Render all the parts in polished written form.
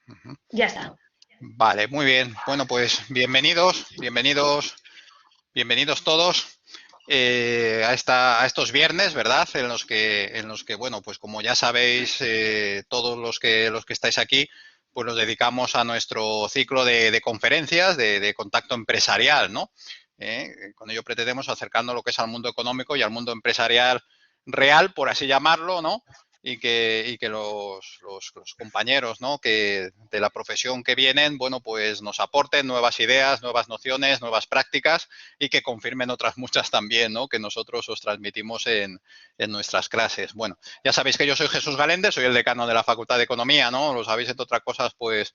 Ujú. Ya está. Vale, muy bien. Bueno, pues bienvenidos todos a estos viernes, ¿verdad? En los que, bueno, pues como ya sabéis, todos los que estáis aquí, pues nos dedicamos a nuestro ciclo de conferencias de contacto empresarial, ¿no? Con ello pretendemos acercando lo que es al mundo económico y al mundo empresarial real, por así llamarlo, ¿no? Y que los compañeros, ¿no? Que de la profesión que vienen, bueno, pues nos aporten nuevas ideas, nuevas nociones, nuevas prácticas y que confirmen otras muchas también, ¿no? Que nosotros os transmitimos en nuestras clases. Bueno, ya sabéis que yo soy Jesús Galende, soy el decano de la Facultad de Economía, ¿no? Lo sabéis, entre otras cosas, pues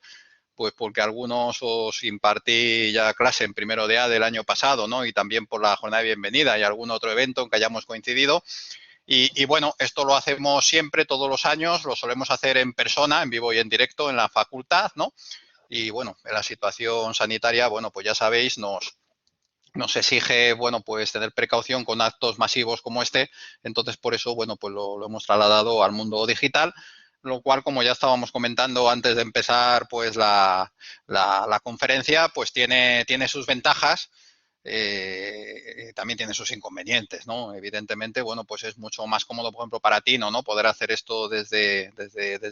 porque algunos os impartí ya clase en primero de A del año pasado, ¿no? Y también por la jornada de bienvenida y algún otro evento en que hayamos coincidido. Y bueno, esto lo hacemos siempre, todos los años, lo solemos hacer en persona, en vivo y en directo en la facultad, ¿no? Y bueno, en la situación sanitaria, bueno, pues ya sabéis, nos exige, bueno, pues tener precaución con actos masivos como este. Entonces, por eso, bueno, pues lo hemos trasladado al mundo digital, lo cual, como ya estábamos comentando antes de empezar, pues la conferencia, pues tiene sus ventajas, también tiene sus inconvenientes, ¿no? Evidentemente, bueno, pues es mucho más cómodo, por ejemplo, para ti, ¿no? Poder hacer esto desde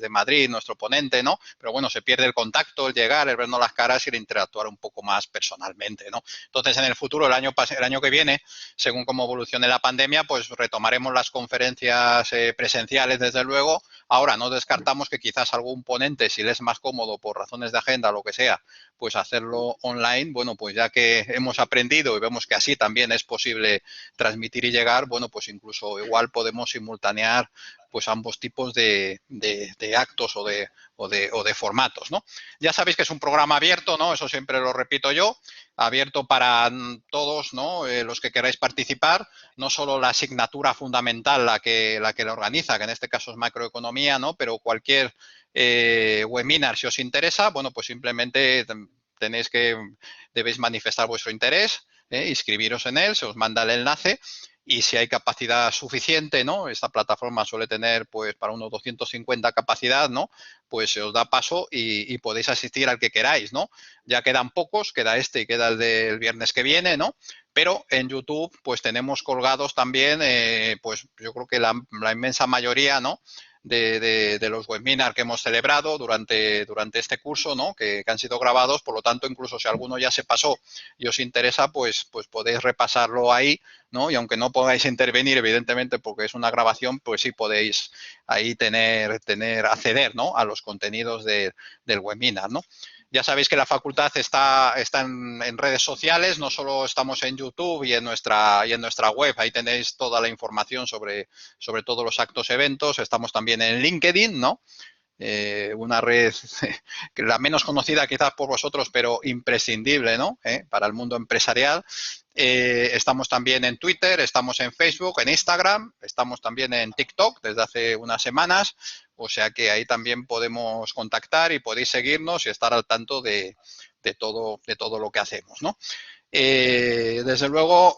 Madrid, nuestro ponente, ¿no? Pero bueno, se pierde el contacto, el llegar, el vernos las caras y el interactuar un poco más personalmente, ¿no? Entonces, en el futuro, el año que viene, según cómo evolucione la pandemia, pues retomaremos las conferencias presenciales, desde luego. Ahora, no descartamos que quizás algún ponente, si le es más cómodo por razones de agenda o lo que sea, pues hacerlo online. Bueno, pues ya que hemos aprendido y vemos que así también es posible transmitir y llegar, bueno, pues incluso igual podemos simultanear pues ambos tipos de actos o de formatos, ¿no? Ya sabéis que es un programa abierto, ¿no? Eso siempre lo repito yo, abierto para todos, ¿no? Los que queráis participar, no solo la asignatura fundamental la que organiza, que en este caso es macroeconomía, ¿no? Pero cualquier webinar, si os interesa, bueno, pues simplemente debéis manifestar vuestro interés, inscribiros en él, se os manda el enlace y si hay capacidad suficiente, ¿no? Esta plataforma suele tener, pues, para unos 250 capacidad, ¿no? Pues se os da paso y podéis asistir al que queráis, ¿no? Ya quedan pocos, queda este y queda el del viernes que viene, ¿no? Pero en YouTube, pues tenemos colgados también, pues yo creo que la inmensa mayoría, ¿no? De los webinars que hemos celebrado durante este curso, ¿no? Que han sido grabados, por lo tanto, incluso si alguno ya se pasó y os interesa, pues podéis repasarlo ahí, ¿no? Y aunque no podáis intervenir, evidentemente, porque es una grabación, pues sí podéis ahí acceder, ¿no? A los contenidos del webinar, ¿no? Ya sabéis que la facultad está en redes sociales, no solo estamos en YouTube y en nuestra web, ahí tenéis toda la información sobre todos los actos, eventos, estamos también en LinkedIn, ¿no? Una red que la menos conocida quizás por vosotros, pero imprescindible, ¿no? Para el mundo empresarial. Estamos también en Twitter, estamos en Facebook, en Instagram, estamos también en TikTok desde hace unas semanas, o sea que ahí también podemos contactar y podéis seguirnos y estar al tanto de todo lo que hacemos, ¿no? Desde luego,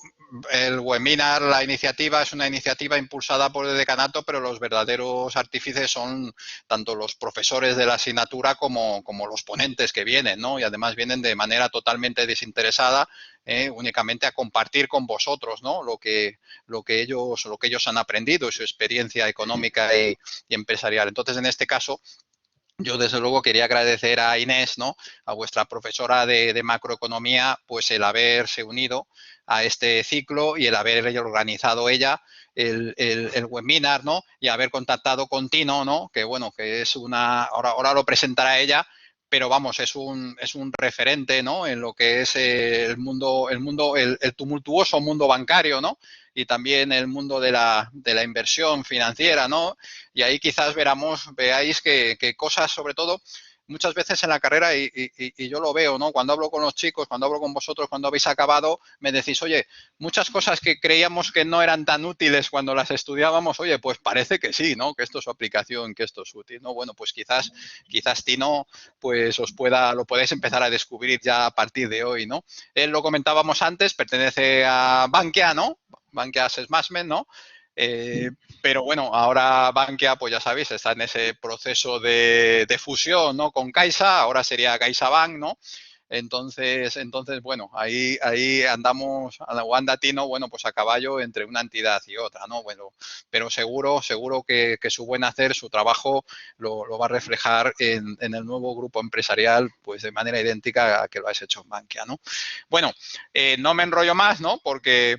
el webinar, la iniciativa, es una iniciativa impulsada por el decanato, pero los verdaderos artífices son tanto los profesores de la asignatura como los ponentes que vienen, ¿no? Y además vienen de manera totalmente desinteresada, únicamente a compartir con vosotros, ¿no? Lo que ellos han aprendido y su experiencia económica y empresarial. Entonces, en este caso, yo, desde luego, quería agradecer a Inés, ¿no? A vuestra profesora de macroeconomía, pues el haberse unido a este ciclo y el haber organizado ella el webinar, ¿no? Y haber contactado con Tino, ¿no? Que bueno, que es ahora lo presentará ella, pero vamos, es un referente, ¿no? En lo que es el tumultuoso mundo bancario, ¿no? Y también el mundo de la inversión financiera, ¿no? Y ahí quizás veáis que cosas, sobre todo, muchas veces en la carrera, y yo lo veo, ¿no? Cuando hablo con los chicos, cuando hablo con vosotros, cuando habéis acabado, me decís, oye, muchas cosas que creíamos que no eran tan útiles cuando las estudiábamos, oye, pues parece que sí, ¿no? Que esto es su aplicación, que esto es útil, ¿no? Bueno, pues quizás Tino, pues lo podéis empezar a descubrir ya a partir de hoy, ¿no? Él, lo comentábamos antes, pertenece a Bankia, ¿no? Bankia Asset Management, ¿no? Pero bueno, ahora Bankia, pues ya sabéis, está en ese proceso de fusión, ¿no? Con Caixa, ahora sería CaixaBank, ¿no? Entonces, bueno, ahí andamos, o anda Tino, bueno, pues a caballo entre una entidad y otra, ¿no? Bueno, pero seguro que su buen hacer, su trabajo, lo va a reflejar en el nuevo grupo empresarial, pues de manera idéntica a que lo has hecho en Bankia, ¿no? Bueno, no me enrollo más, ¿no? Porque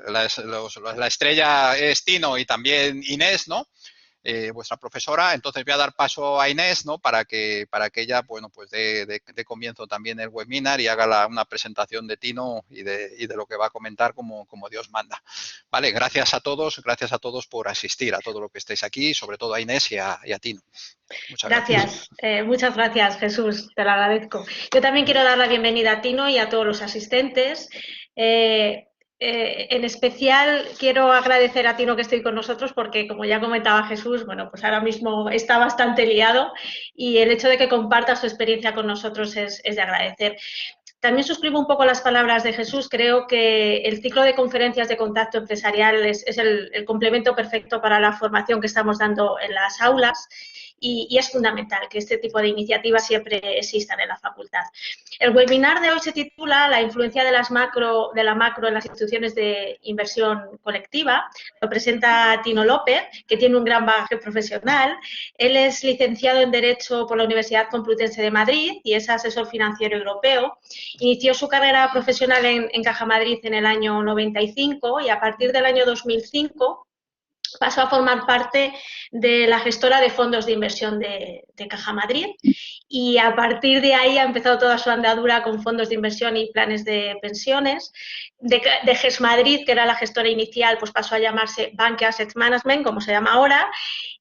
la estrella es Tino y también Inés, ¿no? Vuestra profesora. Entonces voy a dar paso a Inés, ¿no? Para que ella, bueno, pues dé comienzo también el webinar y haga una presentación de Tino y de lo que va a comentar como Dios manda. Vale, gracias a todos por asistir, a todo lo que estéis aquí, sobre todo a Inés y a Tino. Muchas gracias. Muchas gracias, Jesús, te lo agradezco. Yo también quiero dar la bienvenida a Tino y a todos los asistentes. En especial quiero agradecer a Tino que estoy con nosotros porque, como ya comentaba Jesús, bueno, pues ahora mismo está bastante liado y el hecho de que comparta su experiencia con nosotros es de agradecer. También suscribo un poco las palabras de Jesús. Creo que el ciclo de conferencias de contacto empresarial es el complemento perfecto para la formación que estamos dando en las aulas y es fundamental que este tipo de iniciativas siempre existan en la facultad. El webinar de hoy se titula La influencia de la macro en las instituciones de inversión colectiva. Lo presenta Tino López, que tiene un gran bagaje profesional. Él es licenciado en Derecho por la Universidad Complutense de Madrid y es asesor financiero europeo. Inició su carrera profesional en Caja Madrid en el año 95 y a partir del año 2005 pasó a formar parte de la gestora de fondos de inversión de Caja Madrid y a partir de ahí ha empezado toda su andadura con fondos de inversión y planes de pensiones. De GES Madrid, que era la gestora inicial, pues pasó a llamarse Bankia Asset Management, como se llama ahora.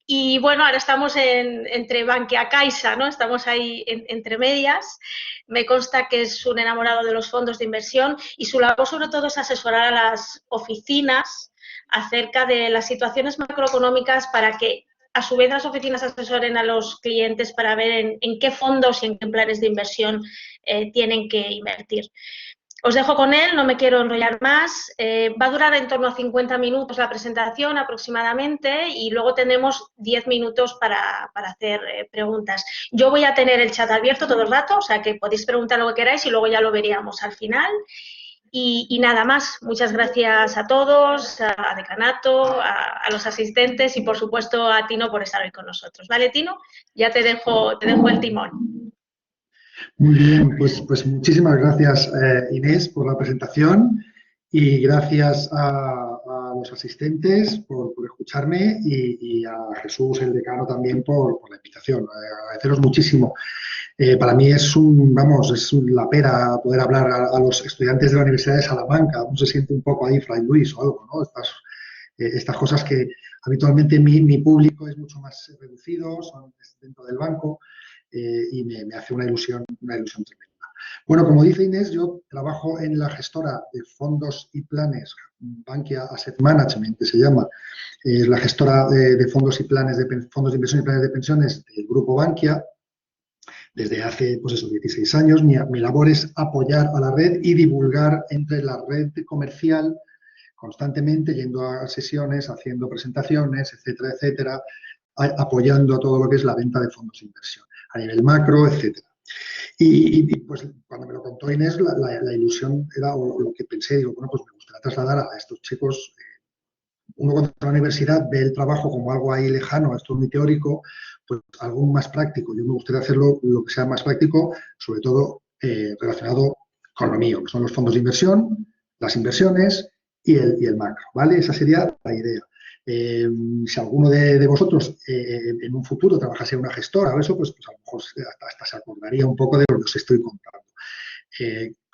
Y bueno, ahora estamos entre Bankia Caixa, ¿no? Estamos ahí entre medias. Me consta que es un enamorado de los fondos de inversión y su labor sobre todo es asesorar a las oficinas acerca de las situaciones macroeconómicas para que a su vez las oficinas asesoren a los clientes para ver en qué fondos y en qué planes de inversión tienen que invertir. Os dejo con él, no me quiero enrollar más. Va a durar en torno a 50 minutos la presentación aproximadamente y luego tenemos 10 minutos para hacer preguntas. Yo voy a tener el chat abierto todo el rato, o sea que podéis preguntar lo que queráis y luego ya lo veríamos al final. Y nada más, muchas gracias a todos, a Decanato, a los asistentes y por supuesto a Tino por estar hoy con nosotros. ¿Vale, Tino? Ya te dejo el timón. Muy bien, pues muchísimas gracias Inés por la presentación y gracias a los asistentes por escucharme y a Jesús, el decano, también por la invitación. Agradeceros muchísimo. Para mí es la pera poder hablar a los estudiantes de la Universidad de Salamanca. Uno se siente un poco ahí Fray Luis o algo, ¿no? Estas cosas que habitualmente mi público es mucho más reducido, son dentro del banco. Y me hace una ilusión tremenda. Bueno, como dice Inés, yo trabajo en la gestora de fondos y planes, Bankia Asset Management, que se llama, es la gestora de fondos y planes fondos de inversión y planes de pensiones del grupo Bankia, desde hace, pues eso, 16 años. Mi labor es apoyar a la red y divulgar entre la red comercial constantemente, yendo a sesiones, haciendo presentaciones, etcétera, etcétera, apoyando a todo lo que es la venta de fondos de inversión a nivel macro, etcétera. Y pues cuando me lo contó Inés, la ilusión era, o lo que pensé, digo, bueno, pues me gustaría trasladar a estos chicos. Uno cuando está en la universidad ve el trabajo como algo ahí lejano, esto es muy teórico, pues algo más práctico. Yo me gustaría hacerlo lo que sea más práctico, sobre todo relacionado con lo mío, que son los fondos de inversión, las inversiones y el macro, ¿vale? Esa sería la idea. Si alguno de vosotros en un futuro trabajase en una gestora o eso, pues a lo mejor hasta se acordaría un poco de lo que os estoy contando.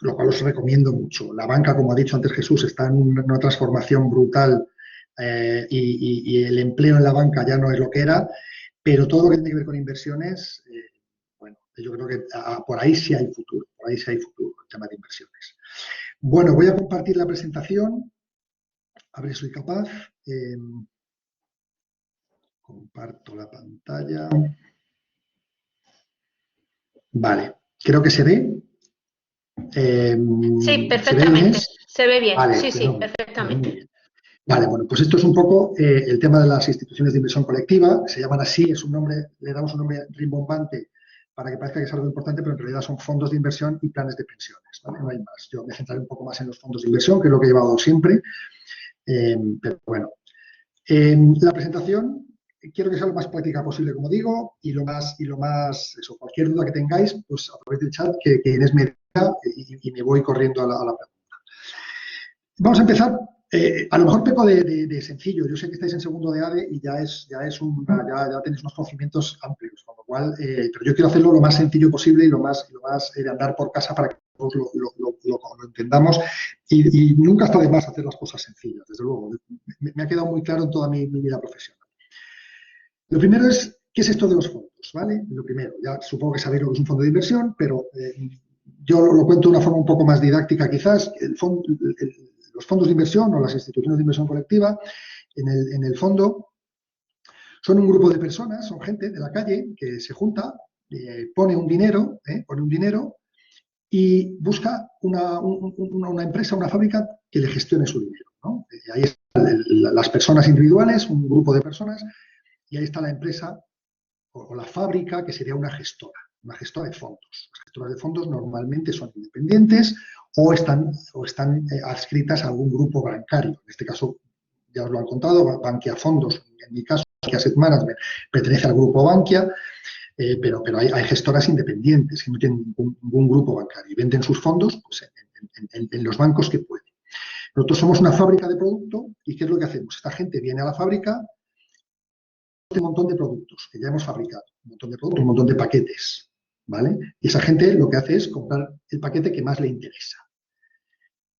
Lo cual os recomiendo mucho. La banca, como ha dicho antes Jesús, está en una transformación brutal y el empleo en la banca ya no es lo que era, pero todo lo que tiene que ver con inversiones, bueno, yo creo que por ahí sí hay futuro, el tema de inversiones. Bueno, voy a compartir la presentación. A ver si soy capaz. Comparto la pantalla. Vale, creo que se ve. Sí, perfectamente. Se ve bien. Vale, sí, perfectamente. Vale, bueno, pues esto es un poco el tema de las instituciones de inversión colectiva. Se llaman así, es un nombre, le damos un nombre rimbombante para que parezca que es algo importante, pero en realidad son fondos de inversión y planes de pensiones, ¿vale? No hay más. Yo me centraré un poco más en los fondos de inversión, que es lo que he llevado siempre. Pero bueno, la presentación quiero que sea lo más práctica posible, como digo, y lo más, eso, cualquier duda que tengáis, pues a través del chat que Inés me diga y me voy corriendo a la pregunta. Vamos a empezar. A lo mejor peco de sencillo. Yo sé que estáis en segundo de ADE y ya tenéis unos conocimientos amplios, con lo cual, pero yo quiero hacerlo lo más sencillo posible y lo más de andar por casa para que todos lo entendamos. Y nunca está de más hacer las cosas sencillas, desde luego. Me ha quedado muy claro en toda mi vida profesional. Lo primero es, ¿qué es esto de los fondos? ¿Vale? Lo primero, ya supongo que sabéis lo que es un fondo de inversión, pero yo lo cuento de una forma un poco más didáctica quizás. Los fondos de inversión o las instituciones de inversión colectiva, en el fondo, son un grupo de personas, son gente de la calle que se junta, pone un dinero y busca una empresa, una fábrica que le gestione su dinero, ¿no? Ahí están las personas individuales, un grupo de personas, y ahí está la empresa o la fábrica, que sería una gestora de fondos. Las gestoras de fondos normalmente son independientes o están adscritas a algún grupo bancario. En este caso, ya os lo han contado, Bankia Fondos, en mi caso, Bankia Asset Management, pertenece al grupo Bankia, pero hay gestoras independientes que no tienen ningún grupo bancario y venden sus fondos pues, en los bancos que pueden. Nosotros somos una fábrica de producto y ¿qué es lo que hacemos? Esta gente viene a la fábrica, un montón de productos que ya hemos fabricado, un montón de productos, un montón de paquetes, ¿vale? Y esa gente lo que hace es comprar el paquete que más le interesa.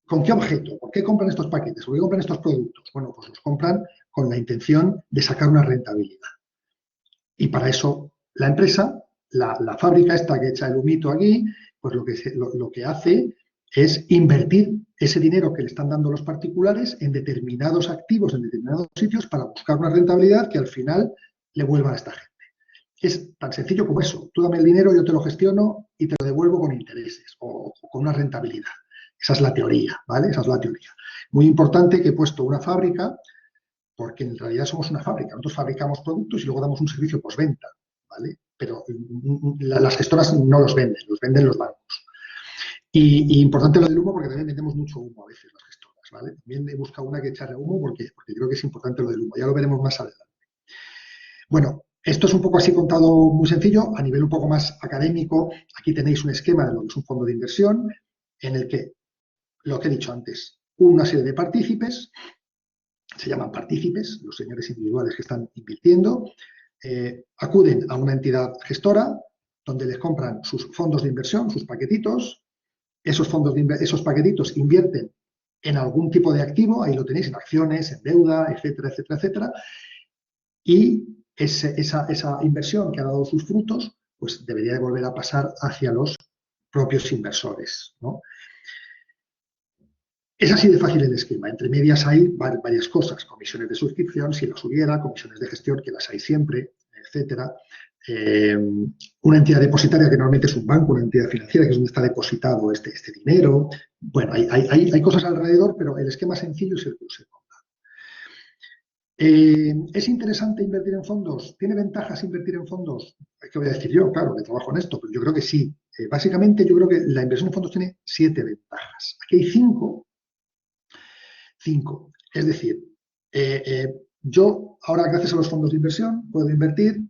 ¿Con qué objeto? ¿Por qué compran estos paquetes? ¿Por qué compran estos productos? Bueno, pues los compran con la intención de sacar una rentabilidad. Y para eso la empresa, la fábrica esta que echa el humito aquí, pues lo que hace es invertir ese dinero que le están dando los particulares en determinados activos, en determinados sitios, para buscar una rentabilidad que al final le vuelva a esta gente. Es tan sencillo como eso. Tú dame el dinero, yo te lo gestiono y te lo devuelvo con intereses o con una rentabilidad. Esa es la teoría, ¿vale? Esa es la teoría. Muy importante que he puesto una fábrica, porque en realidad somos una fábrica. Nosotros fabricamos productos y luego damos un servicio postventa, ¿vale? Pero las gestoras no los venden los bancos. Y importante lo del humo, porque también vendemos mucho humo a veces las gestoras, ¿vale? También he buscado una que echarle humo porque creo que es importante lo del humo. Ya lo veremos más adelante. Bueno, esto es un poco así contado muy sencillo. A nivel un poco más académico, aquí tenéis un esquema de lo que es un fondo de inversión en el que, lo que he dicho antes, una serie de partícipes, se llaman partícipes, los señores individuales que están invirtiendo, acuden a una entidad gestora donde les compran sus fondos de inversión, sus paquetitos. Esos paquetitos invierten en algún tipo de activo, ahí lo tenéis, en acciones, en deuda, etcétera, etcétera, etcétera. Y esa inversión que ha dado sus frutos, pues debería de volver a pasar hacia los propios inversores, ¿no? Es así de fácil el esquema. Entre medias hay varias cosas. Comisiones de suscripción, si las hubiera, comisiones de gestión, que las hay siempre, etcétera. Una entidad depositaria que normalmente es un banco, una entidad financiera, que es donde está depositado este dinero. Bueno, hay cosas alrededor, pero el esquema sencillo es el que os he contado. ¿Es interesante invertir en fondos? ¿Tiene ventajas invertir en fondos? ¿Qué voy a decir yo? Claro, que trabajo en esto, pero yo creo que sí. Básicamente, yo creo que la inversión en fondos tiene 7 ventajas. Aquí hay 5. Es decir, yo ahora, gracias a los fondos de inversión, puedo invertir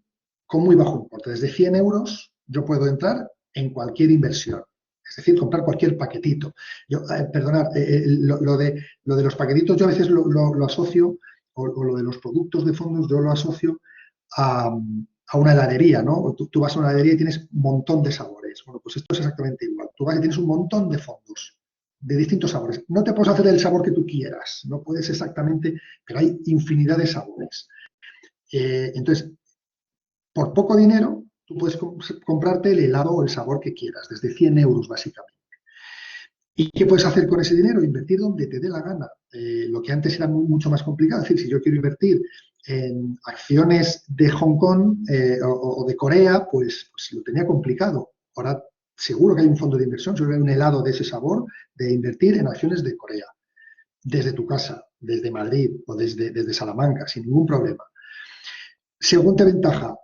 con muy bajo importe. Desde 100 euros yo puedo entrar en cualquier inversión. Es decir, comprar cualquier paquetito. Perdonad, lo de los paquetitos yo a veces lo asocio, o lo de los productos de fondos yo lo asocio a una heladería, ¿no? Tú vas a una heladería y tienes un montón de sabores. Bueno, pues esto es exactamente igual. Tú vas y tienes un montón de fondos de distintos sabores. No te puedes hacer el sabor que tú quieras, no puedes exactamente, pero hay infinidad de sabores. Entonces, por poco dinero, tú puedes comprarte el helado o el sabor que quieras, desde 100 euros básicamente. ¿Y qué puedes hacer con ese dinero? Invertir donde te dé la gana. Lo que antes era mucho más complicado. Es decir, si yo quiero invertir en acciones de Hong Kong o de Corea, pues lo tenía complicado. Ahora seguro que hay un fondo de inversión, seguro que hay un helado de ese sabor de invertir en acciones de Corea, desde tu casa. desde Madrid o desde Salamanca, sin ningún problema. Segunda ventaja,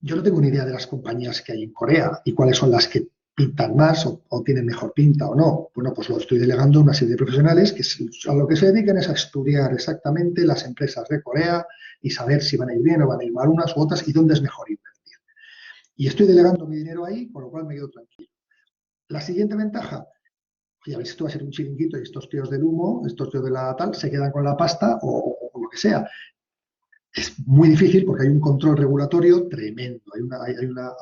yo no tengo ni idea de las compañías que hay en Corea y cuáles son las que pintan más o tienen mejor pinta o no. Bueno, pues lo estoy delegando a una serie de profesionales que a lo que se dedican es a estudiar exactamente las empresas de Corea y saber si van a ir bien o van a ir mal unas u otras y dónde es mejor invertir. Y estoy delegando mi dinero ahí, con lo cual me quedo tranquilo. La siguiente ventaja, ya veis, esto va a ser un chiringuito y estos tíos del humo, estos tíos de la tal, se quedan con la pasta o lo que sea. Es muy difícil porque hay un control regulatorio tremendo,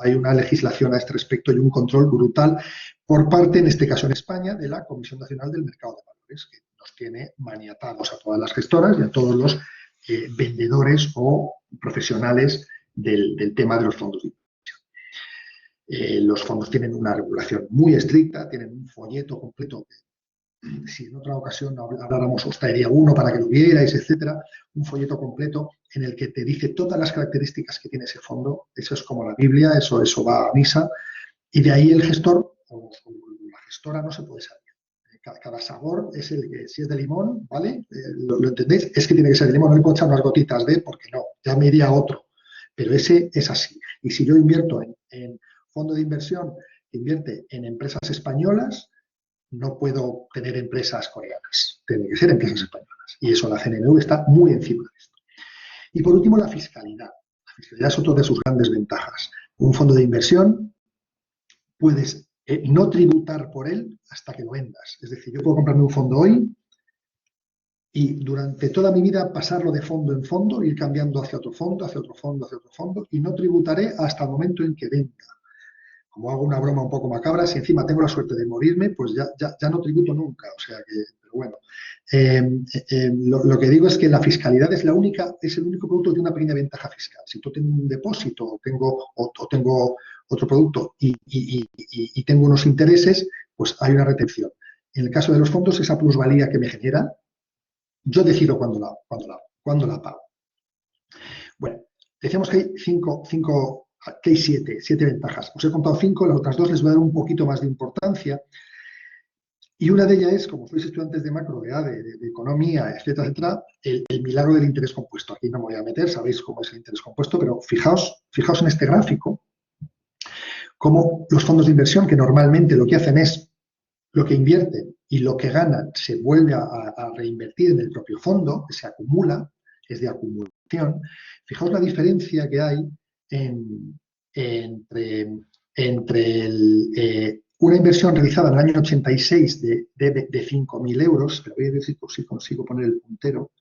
hay una legislación a este respecto y un control brutal por parte, en este caso en España, de la Comisión Nacional del Mercado de Valores, que nos tiene maniatados a todas las gestoras y a todos los vendedores o profesionales del tema de los fondos de inversión. Los fondos tienen una regulación muy estricta, tienen un folleto completo. Si en otra ocasión habláramos, os traería uno para que lo vierais, etcétera, un folleto completo en el que te dice todas las características que tiene ese fondo. Eso es como la Biblia, eso va a misa, y de ahí el gestor o la gestora no se puede salir. Cada sabor es el que, si es de limón, ¿vale? ¿Lo entendéis? Es que tiene que ser de limón, no le puedo echar unas gotitas de, porque no, ya me iría otro. Pero ese es así. Y si yo invierto en fondo de inversión que invierte en empresas españolas, no puedo tener empresas coreanas, tienen que ser empresas españolas. Y eso la CNMV está muy encima de esto. Y por último, la fiscalidad. La fiscalidad es otra de sus grandes ventajas. Un fondo de inversión puedes no tributar por él hasta que lo vendas. Es decir, yo puedo comprarme un fondo hoy y durante toda mi vida pasarlo de fondo en fondo, ir cambiando hacia otro fondo, hacia otro fondo, hacia otro fondo, y no tributaré hasta el momento en que venda. Como hago una broma un poco macabra, si encima tengo la suerte de morirme, pues ya no tributo nunca. O sea que, pero bueno. Lo que digo es que la fiscalidad es el único producto de una pequeña ventaja fiscal. Si tú tengo un depósito o tengo otro producto y tengo unos intereses, pues hay una retención. En el caso de los fondos, esa plusvalía que me genera, yo decido cuándo la pago. Bueno, decíamos que hay siete ventajas. Os he contado 5, las otras 2 les voy a dar un poquito más de importancia. Y una de ellas es, como sois estudiantes de macro, de economía, etcétera, etcétera, el milagro del interés compuesto. Aquí no me voy a meter, sabéis cómo es el interés compuesto, pero fijaos en este gráfico, cómo los fondos de inversión, que normalmente lo que hacen es lo que invierten y lo que ganan se vuelve a reinvertir en el propio fondo, que se acumula, es de acumulación. Fijaos la diferencia que hay entre una inversión realizada en el año 86 de 5.000 euros, pero voy a ver si consigo poner el puntero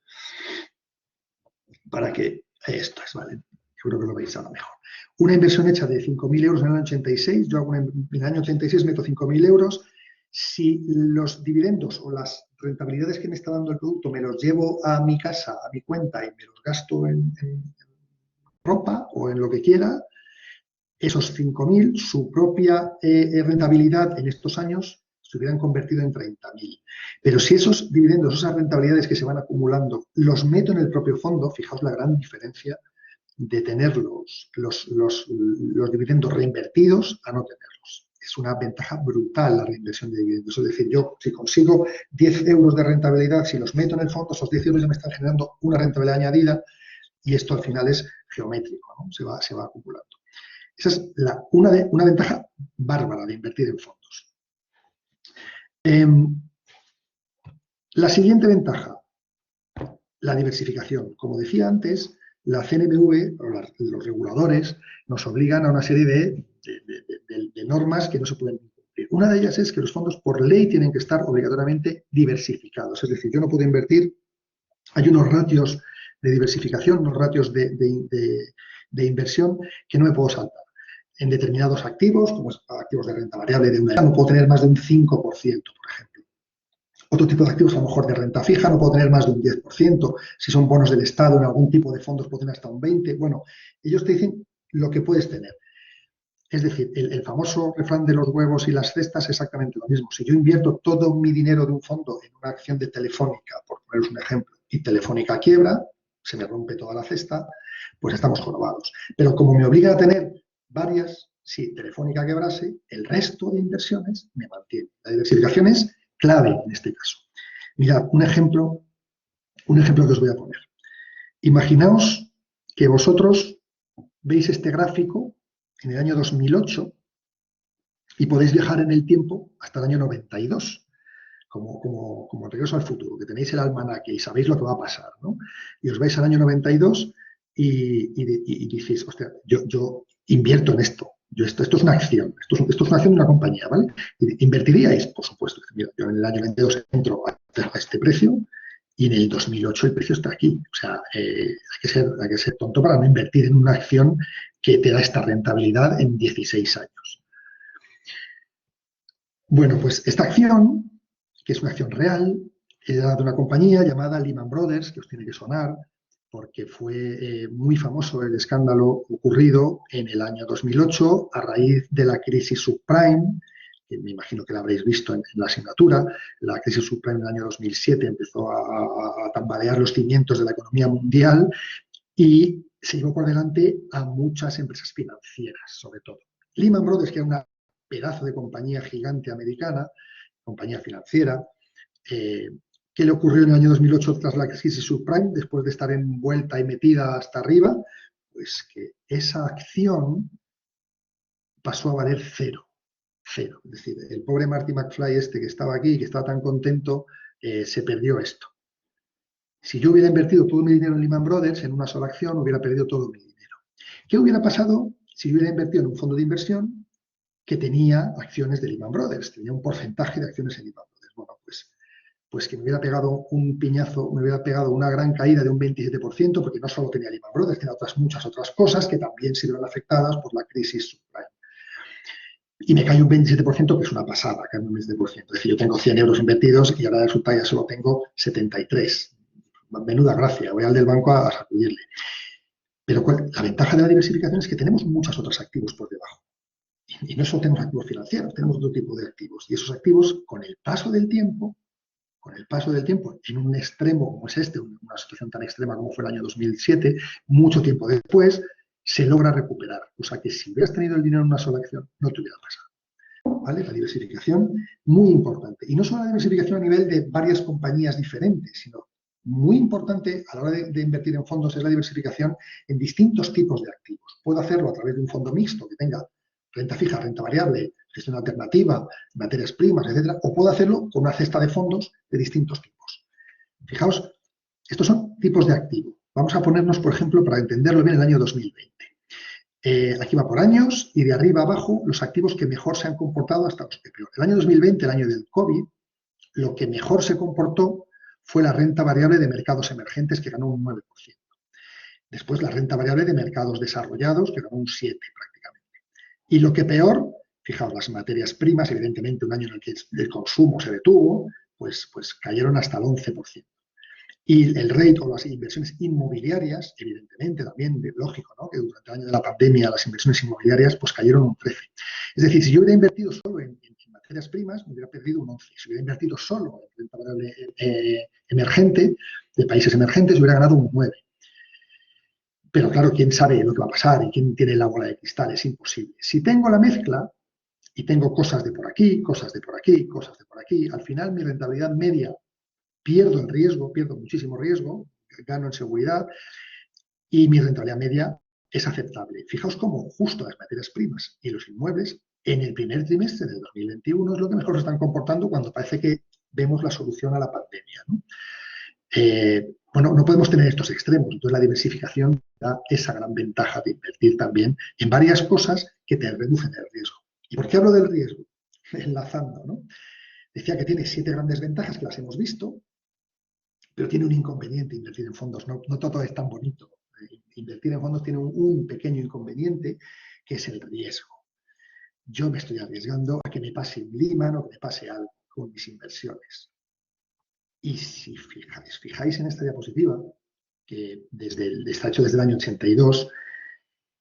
para que esto es, ¿vale? Yo creo que lo veis ahora mejor. Una inversión hecha de 5.000 euros en el año 86, yo hago en el año 86 meto 5.000 euros. Si los dividendos o las rentabilidades que me está dando el producto me los llevo a mi casa, a mi cuenta y me los gasto en ropa o en lo que quiera, esos 5.000, su propia rentabilidad en estos años se hubieran convertido en 30.000. Pero si esos dividendos, esas rentabilidades que se van acumulando, los meto en el propio fondo, fijaos la gran diferencia de tener los dividendos reinvertidos a no tenerlos. Es una ventaja brutal la reinversión de dividendos. Es decir, yo si consigo 10 euros de rentabilidad, si los meto en el fondo, esos 10 euros ya me están generando una rentabilidad añadida y esto al final es geométrico, ¿no? Se va acumulando. Esa es una ventaja bárbara de invertir en fondos. La siguiente ventaja, la diversificación. Como decía antes, la CNMV, o los reguladores, nos obligan a una serie de normas que no se pueden cumplir. Una de ellas es que los fondos por ley tienen que estar obligatoriamente diversificados. Es decir, yo no puedo invertir, hay unos ratios de diversificación, unos ratios de inversión que no me puedo saltar. En determinados activos, como activos de renta variable de una edad, no puedo tener más de un 5%, por ejemplo. Otro tipo de activos, a lo mejor de renta fija, no puedo tener más de un 10%. Si son bonos del Estado, en algún tipo de fondos puedo tener hasta un 20%. Bueno, ellos te dicen lo que puedes tener. Es decir, el famoso refrán de los huevos y las cestas es exactamente lo mismo. Si yo invierto todo mi dinero de un fondo en una acción de Telefónica, por poneros un ejemplo, y Telefónica quiebra, se me rompe toda la cesta, pues estamos jorobados. Pero como me obliga a tener varias, si Telefónica quebrase, el resto de inversiones me mantiene. La diversificación es clave en este caso. Mirad, un ejemplo Un ejemplo que os voy a poner. Imaginaos que vosotros veis este gráfico en el año 2008 y podéis viajar en el tiempo hasta el año 92, como Regreso al Futuro, que tenéis el almanaque y sabéis lo que va a pasar, ¿no? Y os vais al año 92 y decís, hostia, yo invierto en esto. Esto es una acción, esto es una acción de una compañía, ¿vale? ¿Invertiríais? Por supuesto. Mira, yo en el año 22 entro a este precio y en el 2008 el precio está aquí. O sea, hay que ser tonto para no invertir en una acción que te da esta rentabilidad en 16 años. Bueno, pues esta acción, que es una acción real, era de una compañía llamada Lehman Brothers, que os tiene que sonar, porque fue muy famoso el escándalo ocurrido en el año 2008 a raíz de la crisis subprime, que me imagino que la habréis visto en la asignatura. La crisis subprime en el año 2007 empezó a tambalear los cimientos de la economía mundial y se llevó por delante a muchas empresas financieras, sobre todo. Lehman Brothers, que era una pedazo de compañía gigante americana, compañía financiera, ¿qué le ocurrió en el año 2008 tras la crisis subprime, después de estar envuelta y metida hasta arriba? Pues que esa acción pasó a valer cero. Cero. Es decir, el pobre Marty McFly que estaba aquí, que estaba tan contento, se perdió esto. Si yo hubiera invertido todo mi dinero en Lehman Brothers, en una sola acción, hubiera perdido todo mi dinero. ¿Qué hubiera pasado si yo hubiera invertido en un fondo de inversión que tenía acciones de Lehman Brothers, tenía un porcentaje de acciones en Lehman Brothers? Bueno, pues que me hubiera pegado un piñazo, me hubiera pegado una gran caída de un 27%, porque no solo tenía Lehman Brothers, tenía muchas otras cosas que también se vieron afectadas por la crisis subprime. Y me cae un 27%, que es una pasada, cae un 27%. Es decir, yo tengo 100 euros invertidos y ahora resulta ya solo tengo 73. Menuda gracia, voy al del banco a sacudirle. Pero la ventaja de la diversificación es que tenemos muchos otros activos por debajo. Y no solo tenemos activos financieros, tenemos otro tipo de activos. Y esos activos, con el paso del tiempo, en un extremo como es una situación tan extrema como fue el año 2007, mucho tiempo después, se logra recuperar. O sea que si hubieras tenido el dinero en una sola acción, no te hubiera pasado. ¿Vale? La diversificación, muy importante. Y no solo la diversificación a nivel de varias compañías diferentes, sino muy importante a la hora de invertir en fondos es la diversificación en distintos tipos de activos. Puedo hacerlo a través de un fondo mixto que tenga renta fija, renta variable, gestión alternativa, materias primas, etcétera, o puedo hacerlo con una cesta de fondos de distintos tipos. Fijaos, estos son tipos de activo. Vamos a ponernos, por ejemplo, para entenderlo bien, el año 2020. Aquí va por años y de arriba abajo los activos que mejor se han comportado hasta los que peor. El año 2020, el año del COVID, lo que mejor se comportó fue la renta variable de mercados emergentes, que ganó un 9%. Después la renta variable de mercados desarrollados, que ganó un 7% prácticamente. Y lo que peor, fijaos, las materias primas, evidentemente un año en el que el consumo se detuvo, pues cayeron hasta el 11%. Y el rate o las inversiones inmobiliarias, evidentemente también, lógico, ¿no? Que durante el año de la pandemia las inversiones inmobiliarias pues cayeron un 13%. Es decir, si yo hubiera invertido solo en materias primas, me hubiera perdido un 11%. Si hubiera invertido solo en renta variable emergente, de países emergentes, hubiera ganado un 9%. Pero claro, ¿quién sabe lo que va a pasar y quién tiene la bola de cristal? Es imposible. Si tengo la mezcla y tengo cosas de por aquí, cosas de por aquí, cosas de por aquí, al final mi rentabilidad media pierdo el riesgo, pierdo muchísimo riesgo, gano en seguridad y mi rentabilidad media es aceptable. Fijaos cómo justo las materias primas y los inmuebles en el primer trimestre del 2021 es lo que mejor se están comportando cuando parece que vemos la solución a la pandemia, ¿no? Bueno, no podemos tener estos extremos, entonces la diversificación da esa gran ventaja de invertir también en varias cosas que te reducen el riesgo. ¿Y por qué hablo del riesgo? Enlazando, ¿no? Decía que tiene 7 grandes ventajas que las hemos visto, pero tiene un inconveniente invertir en fondos. No todo es tan bonito. Invertir en fondos tiene un pequeño inconveniente, que es el riesgo. Yo me estoy arriesgando a que me pase un Lehman o que me pase algo con mis inversiones. Y si fijáis en esta diapositiva, que está hecho desde el año 82,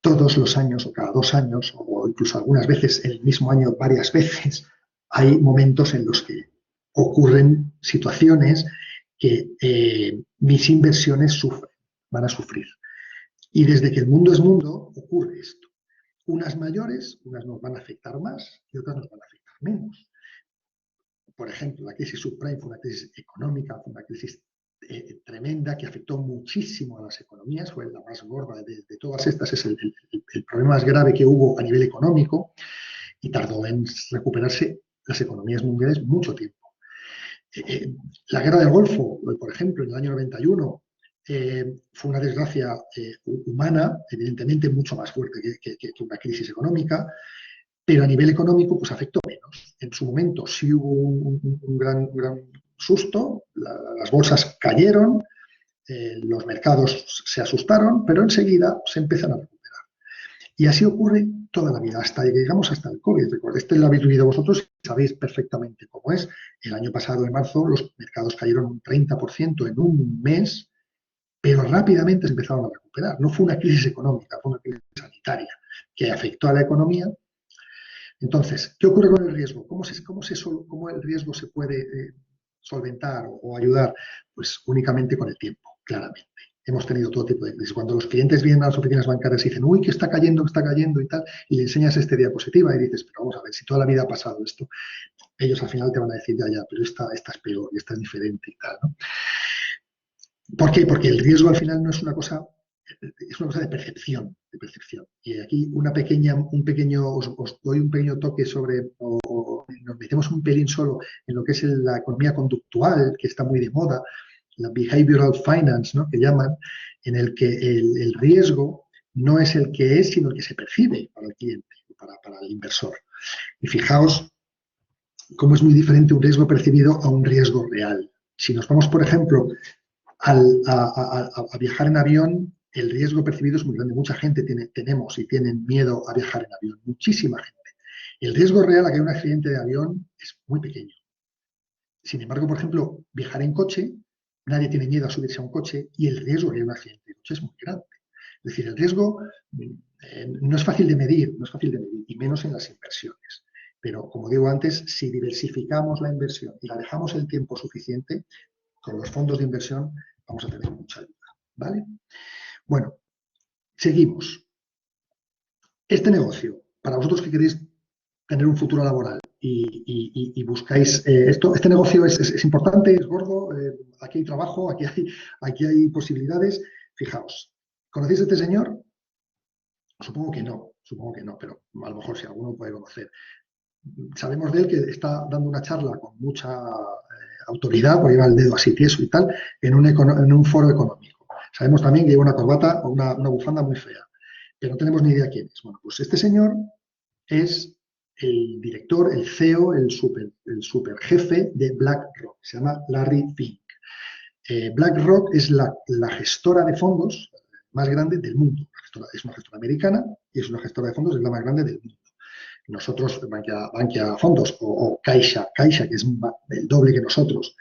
todos los años o cada 2 años, o incluso algunas veces en el mismo año varias veces, hay momentos en los que ocurren situaciones que mis inversiones van a sufrir. Y desde que el mundo es mundo, ocurre esto. Unas mayores, unas nos van a afectar más y otras nos van a afectar menos. Por ejemplo, la crisis subprime fue una crisis económica, fue una crisis tremenda que afectó muchísimo a las economías, fue la más gorda de todas estas, es el problema más grave que hubo a nivel económico y tardó en recuperarse las economías mundiales mucho tiempo. La guerra del Golfo, por ejemplo, en el año 91, fue una desgracia humana, evidentemente mucho más fuerte que una crisis económica, pero a nivel económico pues afectó menos. En su momento sí hubo un gran susto, las bolsas cayeron, los mercados se asustaron, pero enseguida se empiezan a recuperar. Y así ocurre toda la vida, hasta que llegamos hasta el COVID. Este lo habéis vivido vosotros y sabéis perfectamente cómo es. El año pasado, en marzo, los mercados cayeron un 30% en un mes, pero rápidamente se empezaron a recuperar. No fue una crisis económica, fue una crisis sanitaria que afectó a la economía. Entonces, ¿qué ocurre con el riesgo? ¿Cómo el riesgo se puede solventar o ayudar? Pues únicamente con el tiempo, claramente. Hemos tenido todo tipo de crisis. Cuando los clientes vienen a las oficinas bancarias y dicen, uy, que está cayendo y tal, y le enseñas este diapositiva y dices, pero vamos a ver, si toda la vida ha pasado esto, ellos al final te van a decir, ya, pero esta es peor y esta es diferente y tal, ¿no? ¿Por qué? Porque el riesgo al final no es una cosa, es una cosa de percepción. Y aquí os doy un pequeño toque sobre, o nos metemos un pelín solo en lo que es la economía conductual, que está muy de moda, la behavioral finance, ¿no?, que llaman, en el que el riesgo no es el que es, sino el que se percibe para el cliente, para el inversor. Y fijaos cómo es muy diferente un riesgo percibido a un riesgo real. Si nos vamos, por ejemplo, a viajar en avión, el riesgo percibido es muy grande. Mucha gente tienen miedo a viajar en avión, muchísima gente. El riesgo real a que haya un accidente de avión es muy pequeño. Sin embargo, por ejemplo, viajar en coche, nadie tiene miedo a subirse a un coche y el riesgo de que haya un accidente de coche es muy grande. Es decir, el riesgo no es fácil de medir, y menos en las inversiones. Pero, como digo antes, si diversificamos la inversión y la dejamos el tiempo suficiente, con los fondos de inversión vamos a tener mucha ayuda, ¿vale? Bueno, seguimos. Este negocio, para vosotros que queréis tener un futuro laboral y buscáis esto, este negocio es importante, es gordo, aquí hay trabajo, aquí hay posibilidades. Fijaos, ¿conocéis a este señor? Supongo que no, pero a lo mejor si alguno puede conocer. Sabemos de él que está dando una charla con mucha autoridad, porque lleva el dedo así tieso y tal, en un foro económico. Sabemos también que lleva una corbata o una bufanda muy fea, pero no tenemos ni idea quién es. Bueno, pues este señor es el director, el CEO, el super jefe de BlackRock. Se llama Larry Fink. BlackRock es la gestora de fondos más grande del mundo. Es una gestora americana y es una gestora de fondos, es la más grande del mundo. Nosotros, Bankia Fondos o Caixa, que es el doble que nosotros.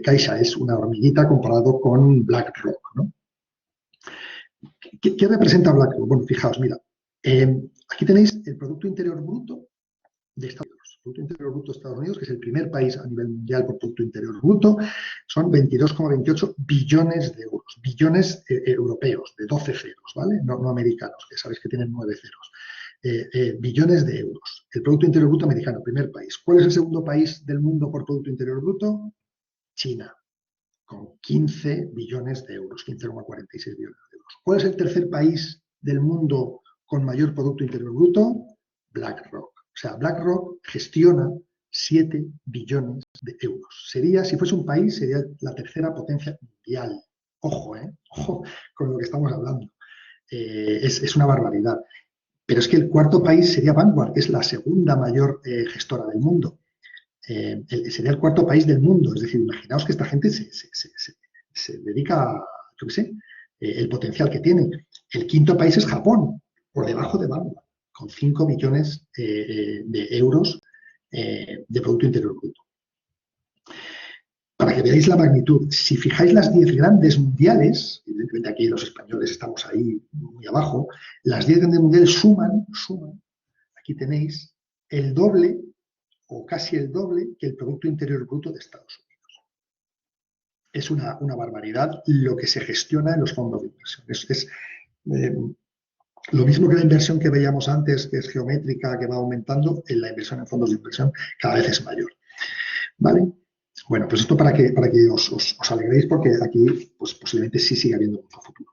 Caixa es una hormiguita comparado con BlackRock, ¿no? ¿Qué representa BlackRock? Bueno, fijaos, mira, aquí tenéis el Producto Interior Bruto de Estados Unidos. El Producto Interior Bruto de Estados Unidos, que es el primer país a nivel mundial por Producto Interior Bruto, son 22,28 billones de euros. Billones europeos, de 12 ceros, ¿vale? No americanos, que sabéis que tienen 9 ceros. Billones de euros. El Producto Interior Bruto americano, primer país. ¿Cuál es el segundo país del mundo por Producto Interior Bruto? China, con 15 billones de euros, 15,46 billones de euros. ¿Cuál es el tercer país del mundo con mayor Producto Interior Bruto? BlackRock. O sea, BlackRock gestiona 7 billones de euros. Si fuese un país, sería la tercera potencia mundial. Ojo, ojo con lo que estamos hablando. Es una barbaridad. Pero es que el cuarto país sería Vanguard, que es la segunda mayor gestora del mundo. Sería el cuarto país del mundo. Es decir, imaginaos que esta gente se dedica a, yo qué sé, el potencial que tiene. El quinto país es Japón, por debajo de Vanguard, con 5 billones de euros de Producto Interior Bruto. Para que veáis la magnitud, si fijáis las 10 grandes mundiales, evidentemente aquí los españoles estamos ahí muy abajo, las 10 grandes mundiales suman, aquí tenéis, el doble o casi el doble que el Producto Interior Bruto de Estados Unidos. Es una barbaridad lo que se gestiona en los fondos de inversión. Es lo mismo que la inversión que veíamos antes, que es geométrica, que va aumentando, en la inversión en fondos de inversión cada vez es mayor. ¿Vale? Bueno, pues esto para que os alegréis, porque aquí pues, posiblemente sí siga habiendo mucho futuro.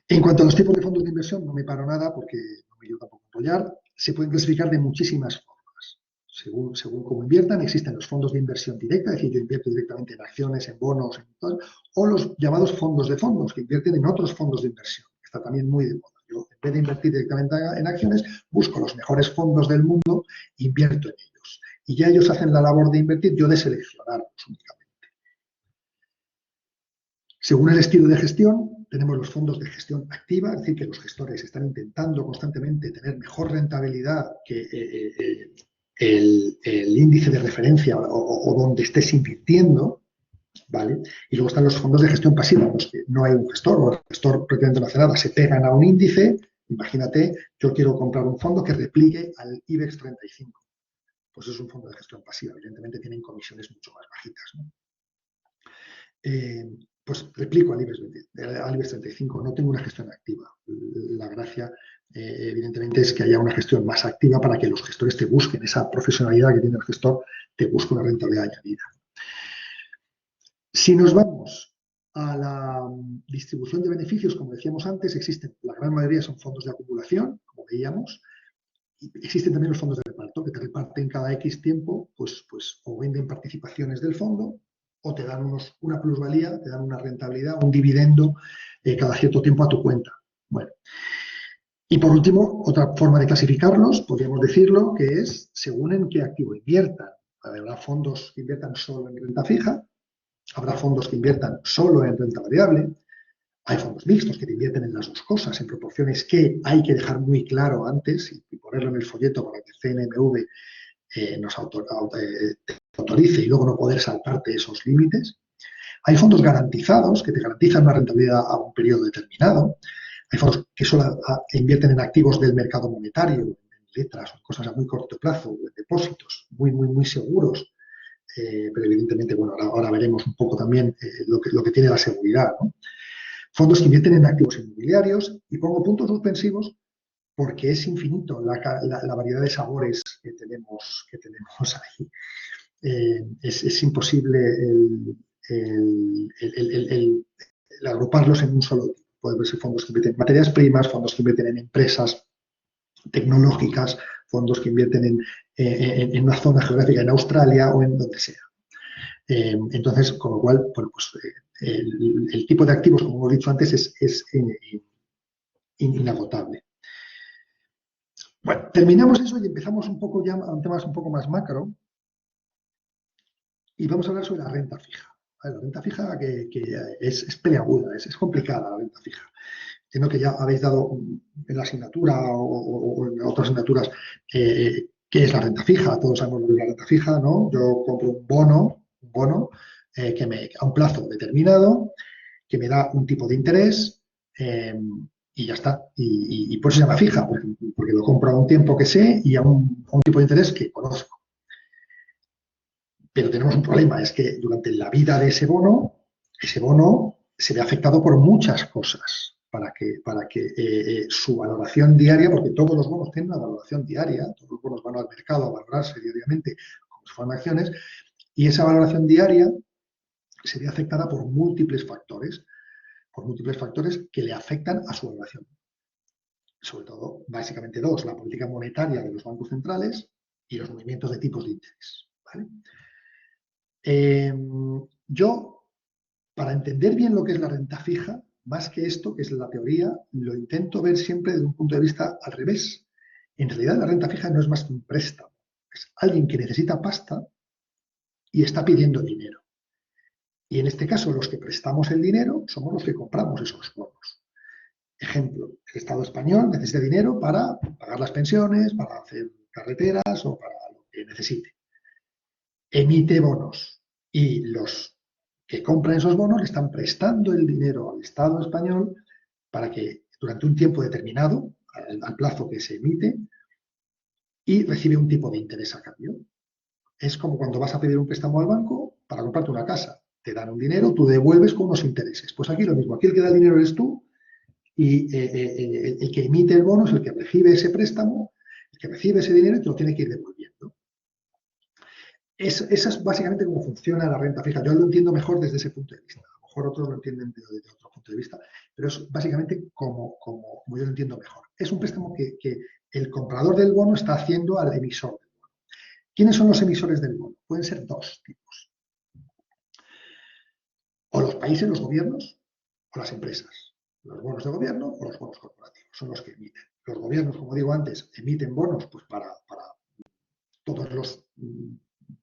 En cuanto a los tipos de fondos de inversión, no me paro nada porque no me quiero tampoco enrollar. Se pueden clasificar de muchísimas formas. Según cómo inviertan, existen los fondos de inversión directa, es decir, yo invierto directamente en acciones, en bonos, en tal, o los llamados fondos de fondos, que invierten en otros fondos de inversión, que está también muy de moda. Yo, en vez de invertir directamente en acciones, busco los mejores fondos del mundo e invierto en ellos. Y ya ellos hacen la labor de invertir, yo de seleccionarlos únicamente. Según el estilo de gestión, tenemos los fondos de gestión activa, es decir, que los gestores están intentando constantemente tener mejor rentabilidad que el índice de referencia o donde estés invirtiendo, ¿vale? Y luego están los fondos de gestión pasiva, en los que no hay un gestor, o el gestor prácticamente no hace nada, se pegan a un índice. Imagínate, yo quiero comprar un fondo que replique al IBEX 35. Pues es un fondo de gestión pasiva, evidentemente tienen comisiones mucho más bajitas, ¿no? Pues replico al IBEX 35, no tengo una gestión activa. La gracia, evidentemente, es que haya una gestión más activa para que los gestores te busquen, esa profesionalidad que tiene el gestor, te busque una rentabilidad añadida. Si nos vamos a la distribución de beneficios, como decíamos antes, existen, la gran mayoría son fondos de acumulación, como veíamos, y existen también los fondos de reparto, que te reparten cada X tiempo, pues o venden participaciones del fondo, o te dan una plusvalía, te dan una rentabilidad, un dividendo cada cierto tiempo a tu cuenta. Bueno. Y por último, otra forma de clasificarlos, podríamos decirlo, que es según en qué activo inviertan. Habrá fondos que inviertan solo en renta fija, habrá fondos que inviertan solo en renta variable, hay fondos mixtos que te invierten en las dos cosas, en proporciones que hay que dejar muy claro antes y ponerlo en el folleto para que CNMV nos autorice y luego no poder saltarte esos límites. Hay fondos garantizados que te garantizan una rentabilidad a un periodo determinado. Hay fondos que solo invierten en activos del mercado monetario, en letras o cosas a muy corto plazo, o en depósitos muy seguros. Pero evidentemente, bueno, ahora veremos un poco también lo que tiene la seguridad, ¿no? Fondos que invierten en activos inmobiliarios, y pongo puntos suspensivos porque es infinito la variedad de sabores que tenemos ahí. Es imposible el agruparlos en un solo tipo. Pueden ser fondos que invierten en materias primas, fondos que invierten en empresas tecnológicas, fondos que invierten en una zona geográfica en Australia o en donde sea. Entonces, con lo cual, bueno, pues el tipo de activos, como hemos dicho antes, es inagotable. Bueno, terminamos eso y empezamos un poco ya a un tema un poco más macro y vamos a hablar sobre la renta fija. La renta fija que es peleaguda, es complicada la renta fija. Entiendo que ya habéis dado en la asignatura o en otras asignaturas qué es la renta fija. Todos sabemos lo que es la renta fija, ¿no? Yo compro un bono a un plazo determinado que me da un tipo de interés y ya está. Y por eso se llama fija, porque lo compro a un tiempo que sé y a un tipo de interés que conozco. Pero tenemos un problema, es que durante la vida de ese bono se ve afectado por muchas cosas para que su valoración diaria, porque todos los bonos tienen una valoración diaria, todos los bonos van al mercado a valorarse diariamente como si fueran acciones, y esa valoración diaria se ve afectada por múltiples factores que le afectan a su valoración. Sobre todo, básicamente dos, la política monetaria de los bancos centrales y los movimientos de tipos de interés, ¿vale? Yo, para entender bien lo que es la renta fija, más que esto, que es la teoría, lo intento ver siempre desde un punto de vista al revés. En realidad, la renta fija no es más que un préstamo. Es alguien que necesita pasta y está pidiendo dinero. Y en este caso, los que prestamos el dinero somos los que compramos esos bonos. Ejemplo, el Estado español necesita dinero para pagar las pensiones, para hacer carreteras o para lo que necesite. Emite bonos y los que compran esos bonos le están prestando el dinero al Estado español para que durante un tiempo determinado, al plazo que se emite, y recibe un tipo de interés a cambio. Es como cuando vas a pedir un préstamo al banco para comprarte una casa. Te dan un dinero, tú devuelves con unos intereses. Pues aquí lo mismo, aquí el que da el dinero eres tú y el que emite el bono es el que recibe ese préstamo, el que recibe ese dinero y te lo tiene que ir devolviendo. esa es básicamente cómo funciona la renta fija. Yo lo entiendo mejor desde ese punto de vista. A lo mejor otros lo entienden desde otro punto de vista, pero es básicamente como yo lo entiendo mejor. Es un préstamo que el comprador del bono está haciendo al emisor del bono. ¿Quiénes son los emisores del bono? Pueden ser dos tipos. O los países, los gobiernos, o las empresas. Los bonos de gobierno o los bonos corporativos son los que emiten. Los gobiernos, como digo antes, emiten bonos pues, para todos los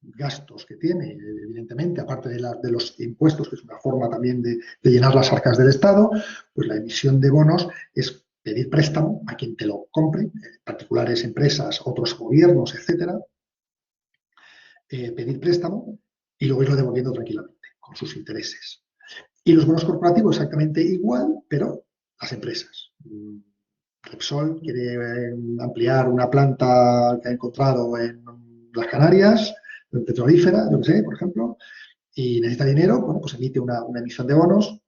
gastos que tiene, evidentemente, aparte de los impuestos, que es una forma también de llenar las arcas del Estado, pues la emisión de bonos es pedir préstamo a quien te lo compre, particulares, empresas, otros gobiernos, etcétera, pedir préstamo y luego irlo devolviendo tranquilamente, con sus intereses. Y los bonos corporativos exactamente igual, pero las empresas. Repsol quiere ampliar una planta que ha encontrado en las Canarias, petrolífera, yo qué sé, por ejemplo, y necesita dinero, bueno, pues emite una emisión de bonos,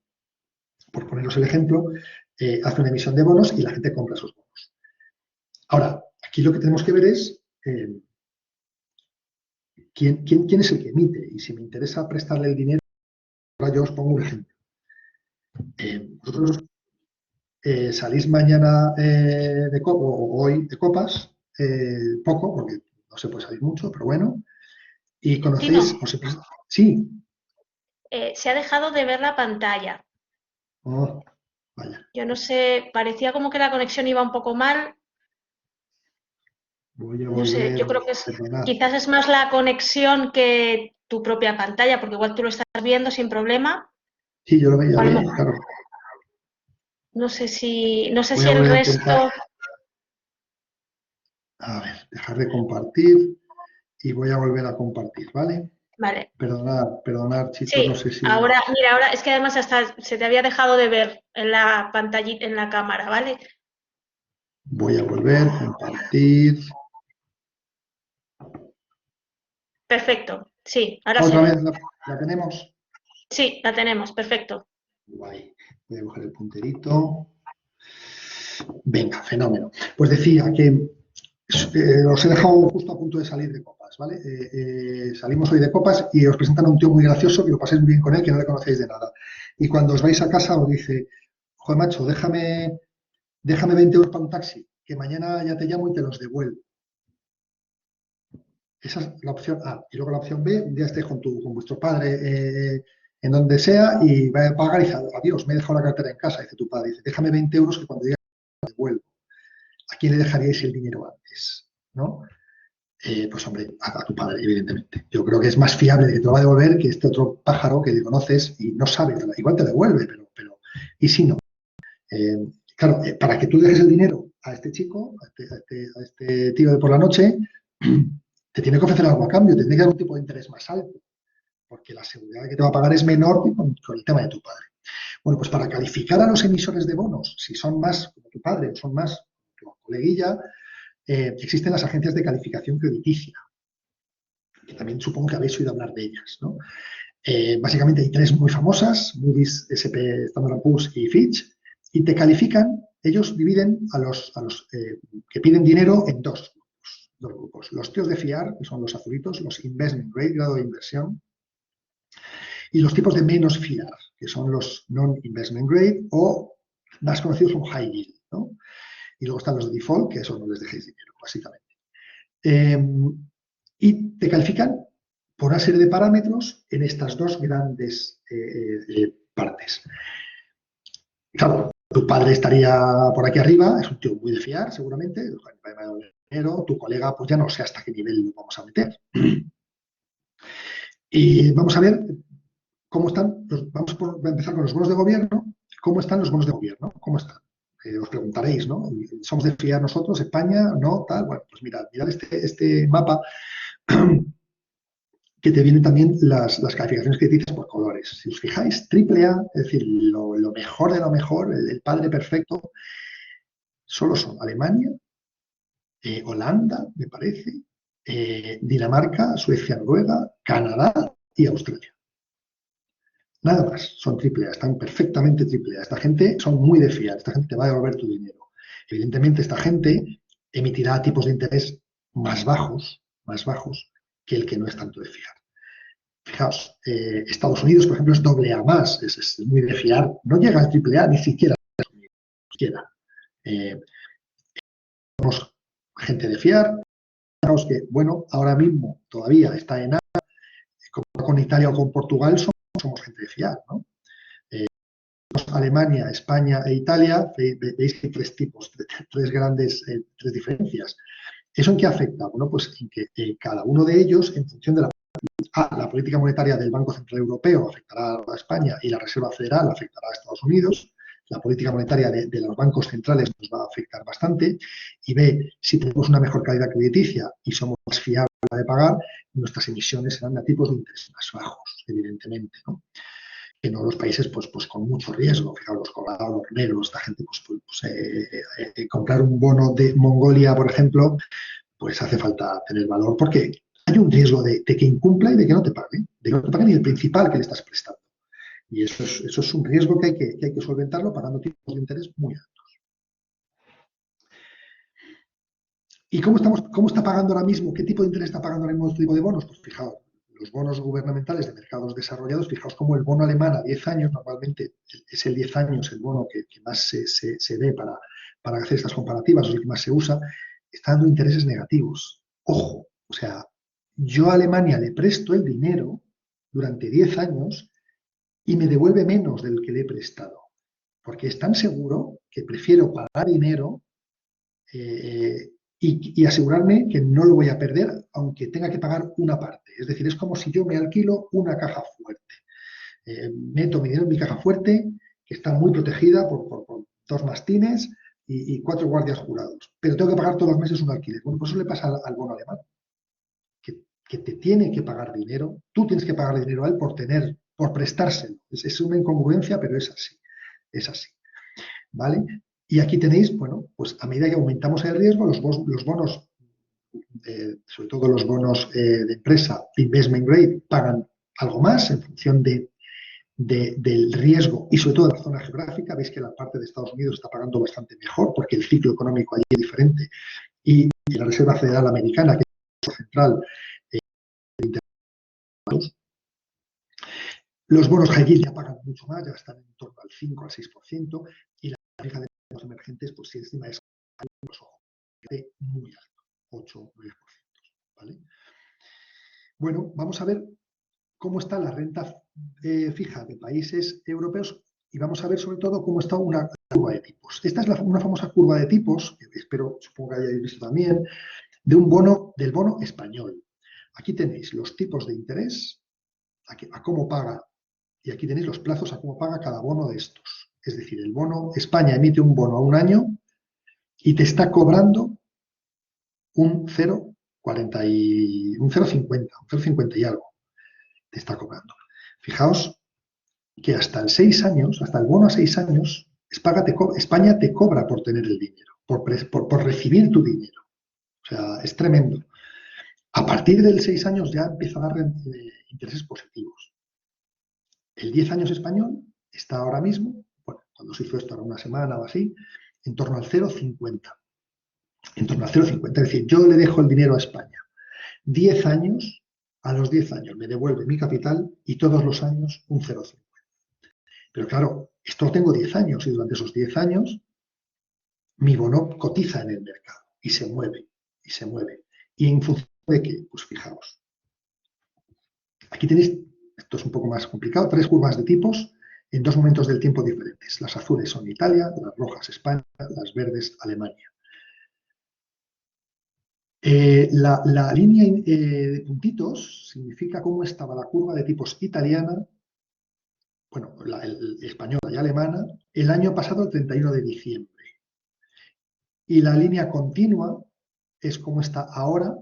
por poneros el ejemplo, hace una emisión de bonos y la gente compra esos bonos. Ahora, aquí lo que tenemos que ver es quién es el que emite, y si me interesa prestarle el dinero, ahora yo os pongo un ejemplo. Vosotros salís mañana o hoy de copas, poco, porque no se puede salir mucho, pero bueno, y conocéis... Sí. Se ha dejado de ver la pantalla. Oh, vaya. Yo no sé, parecía como que la conexión iba un poco mal. Voy a no sé, yo creo que quizás es más la conexión que tu propia pantalla, porque igual tú lo estás viendo sin problema. Sí, yo lo veía bien, claro. No sé si el resto... A ver, dejar de compartir y voy a volver a compartir, ¿vale? Vale. Perdonad, chicos, sí, no sé si... Ahora es que además hasta se te había dejado de ver en la pantallita, en la cámara, ¿vale? Voy a volver a compartir. Perfecto, sí, ahora ¿Otra vez la tenemos? Sí, la tenemos, perfecto. Guay. Voy a coger el punterito. Venga, fenómeno. Pues decía que os he dejado justo a punto de salir de copas, ¿vale? Salimos hoy de copas y os presentan a un tío muy gracioso, que lo paséis muy bien con él, que no le conocéis de nada. Y cuando os vais a casa os dice, joder, macho, déjame 20 euros para un taxi, que mañana ya te llamo y te los devuelvo. Esa es la opción A. Y luego la opción B, un día estés con vuestro padre en donde sea y va a pagar y dice, adiós, me he dejado la cartera en casa, dice tu padre, dice, déjame 20 euros que cuando llegue te devuelvo. ¿A quién le dejaríais el dinero antes? ¿No? Pues hombre, a tu padre, evidentemente. Yo creo que es más fiable de que te lo va a devolver que este otro pájaro que conoces y no sabe, igual te devuelve, pero ¿y si no? Claro, para que tú dejes el dinero a este chico, a este tío de por la noche, te tiene que ofrecer algo a cambio, te tiene que dar un tipo de interés más alto, porque la seguridad que te va a pagar es menor que con el tema de tu padre. Bueno, pues para calificar a los emisores de bonos, si son más como tu padre o son más como tu coleguilla, existen las agencias de calificación crediticia, que también supongo que habéis oído hablar de ellas, ¿no? Básicamente hay tres muy famosas, Moody's, S&P, Standard & Poor's y Fitch, y te califican, ellos dividen a los que piden dinero en dos grupos. Los tíos de fiar, que son los azulitos, los investment grade, grado de inversión, y los tipos de menos fiar, que son los non-investment grade o más conocidos como high yield, ¿no? Y luego están los de default, que eso no les dejéis dinero, básicamente. Y te califican por una serie de parámetros en estas dos grandes partes. Claro, tu padre estaría por aquí arriba, es un tío muy de fiar, seguramente, dinero, tu colega, pues ya no sé hasta qué nivel lo vamos a meter. Y vamos a ver cómo están, vamos a empezar con los bonos de gobierno. ¿Cómo están los bonos de gobierno? ¿Cómo están? Os preguntaréis, ¿no? ¿Somos de fiar nosotros, España? ¿No? Tal. Bueno, pues mirad este mapa que te vienen también las calificaciones crediticias por colores. Si os fijáis, AAA, es decir, lo mejor de lo mejor, el padre perfecto, solo son Alemania, Holanda, me parece, Dinamarca, Suecia, Noruega, Canadá y Australia. Nada más, son AAA, están perfectamente AAA. Esta gente son muy de fiar, esta gente te va a devolver tu dinero. Evidentemente, esta gente emitirá tipos de interés más bajos, que el que no es tanto de fiar. Fijaos, Estados Unidos, por ejemplo, es AA+, es muy de fiar, no llega al AAA ni siquiera. Ni siquiera. Somos gente de fiar. Fijaos que, bueno, ahora mismo todavía está en A, con Italia o con Portugal somos gente de fiar, ¿no? Alemania, España e Italia, veis que hay tres tipos, tres grandes, tres diferencias. ¿Eso en qué afecta? Bueno, pues en que cada uno de ellos, en función de la política monetaria del Banco Central Europeo, afectará a España y la Reserva Federal afectará a Estados Unidos. La política monetaria de los bancos centrales nos va a afectar bastante. Y B, si tenemos una mejor calidad crediticia y somos más fiables de pagar, nuestras emisiones serán a tipos de interés más bajos, evidentemente, ¿no? Que no los países pues con mucho riesgo. Fijaos, los colorados, los negros, esta gente, comprar un bono de Mongolia, por ejemplo, pues hace falta tener valor porque hay un riesgo de que incumpla y de que no te pague, de que no te pague ni el principal que le estás prestando. Y eso es un riesgo que hay que solventarlo pagando tipos de interés muy altos. ¿Y cómo está pagando ahora mismo? ¿Qué tipo de interés está pagando ahora mismo este tipo de bonos? Pues fijaos, los bonos gubernamentales de mercados desarrollados, fijaos como el bono alemán a 10 años, normalmente es el 10 años el bono que más se ve para hacer estas comparativas, es el que más se usa, está dando intereses negativos. Ojo, o sea, yo a Alemania le presto el dinero durante 10 años y me devuelve menos del que le he prestado, porque es tan seguro que prefiero pagar dinero y asegurarme que no lo voy a perder, aunque tenga que pagar una parte. Es decir, es como si yo me alquilo una caja fuerte. Meto mi dinero en mi caja fuerte, que está muy protegida por 2 mastines y 4 guardias jurados, pero tengo que pagar todos los meses un alquiler. Bueno, pues eso le pasa al bono alemán, que te tiene que pagar dinero, tú tienes que pagar dinero a él por prestárselo. Es una incongruencia, pero es así, ¿vale? Y aquí tenéis, bueno, pues a medida que aumentamos el riesgo, los bonos, sobre todo los bonos de empresa, investment grade, pagan algo más en función del riesgo y sobre todo de la zona geográfica. Veis que la parte de Estados Unidos está pagando bastante mejor porque el ciclo económico allí es diferente. Y la Reserva Federal Americana, que es el central, los bonos high yield ya pagan mucho más, ya están en torno al 5 al 6%, y la tarifa de bonos emergentes, pues si encima es muy alto, 8 o 9%, ¿vale? Bueno, vamos a ver cómo está la renta fija de países europeos y vamos a ver sobre todo cómo está una curva de tipos. Esta es una famosa curva de tipos, que supongo que hayáis visto también, del bono español. Aquí tenéis los tipos de interés, a cómo paga, y aquí tenéis los plazos a cómo paga cada bono de estos. Es decir, el bono, España emite un bono a un año y te está cobrando un 0,50 y algo. Te está cobrando. Fijaos que hasta el bono a 6 años, España te cobra por tener el dinero, por recibir tu dinero. O sea, es tremendo. A partir del 6 años ya empieza a dar intereses positivos. El 10 años español está ahora mismo, bueno, cuando se hizo esto ahora una semana o así, en torno al 0,50. En torno al 0,50. Es decir, yo le dejo el dinero a España. 10 años, a los 10 años me devuelve mi capital y todos los años un 0,50. Pero claro, esto lo tengo 10 años y durante esos 10 años mi bono cotiza en el mercado y se mueve, y se mueve. ¿Y en función de qué? Pues fijaos. Aquí tenéis, esto es un poco más complicado, 3 curvas de tipos en 2 momentos del tiempo diferentes. Las azules son Italia, las rojas España, las verdes Alemania. La línea de puntitos significa cómo estaba la curva de tipos italiana, bueno, española y alemana, el año pasado, el 31 de diciembre. Y la línea continua es cómo está ahora,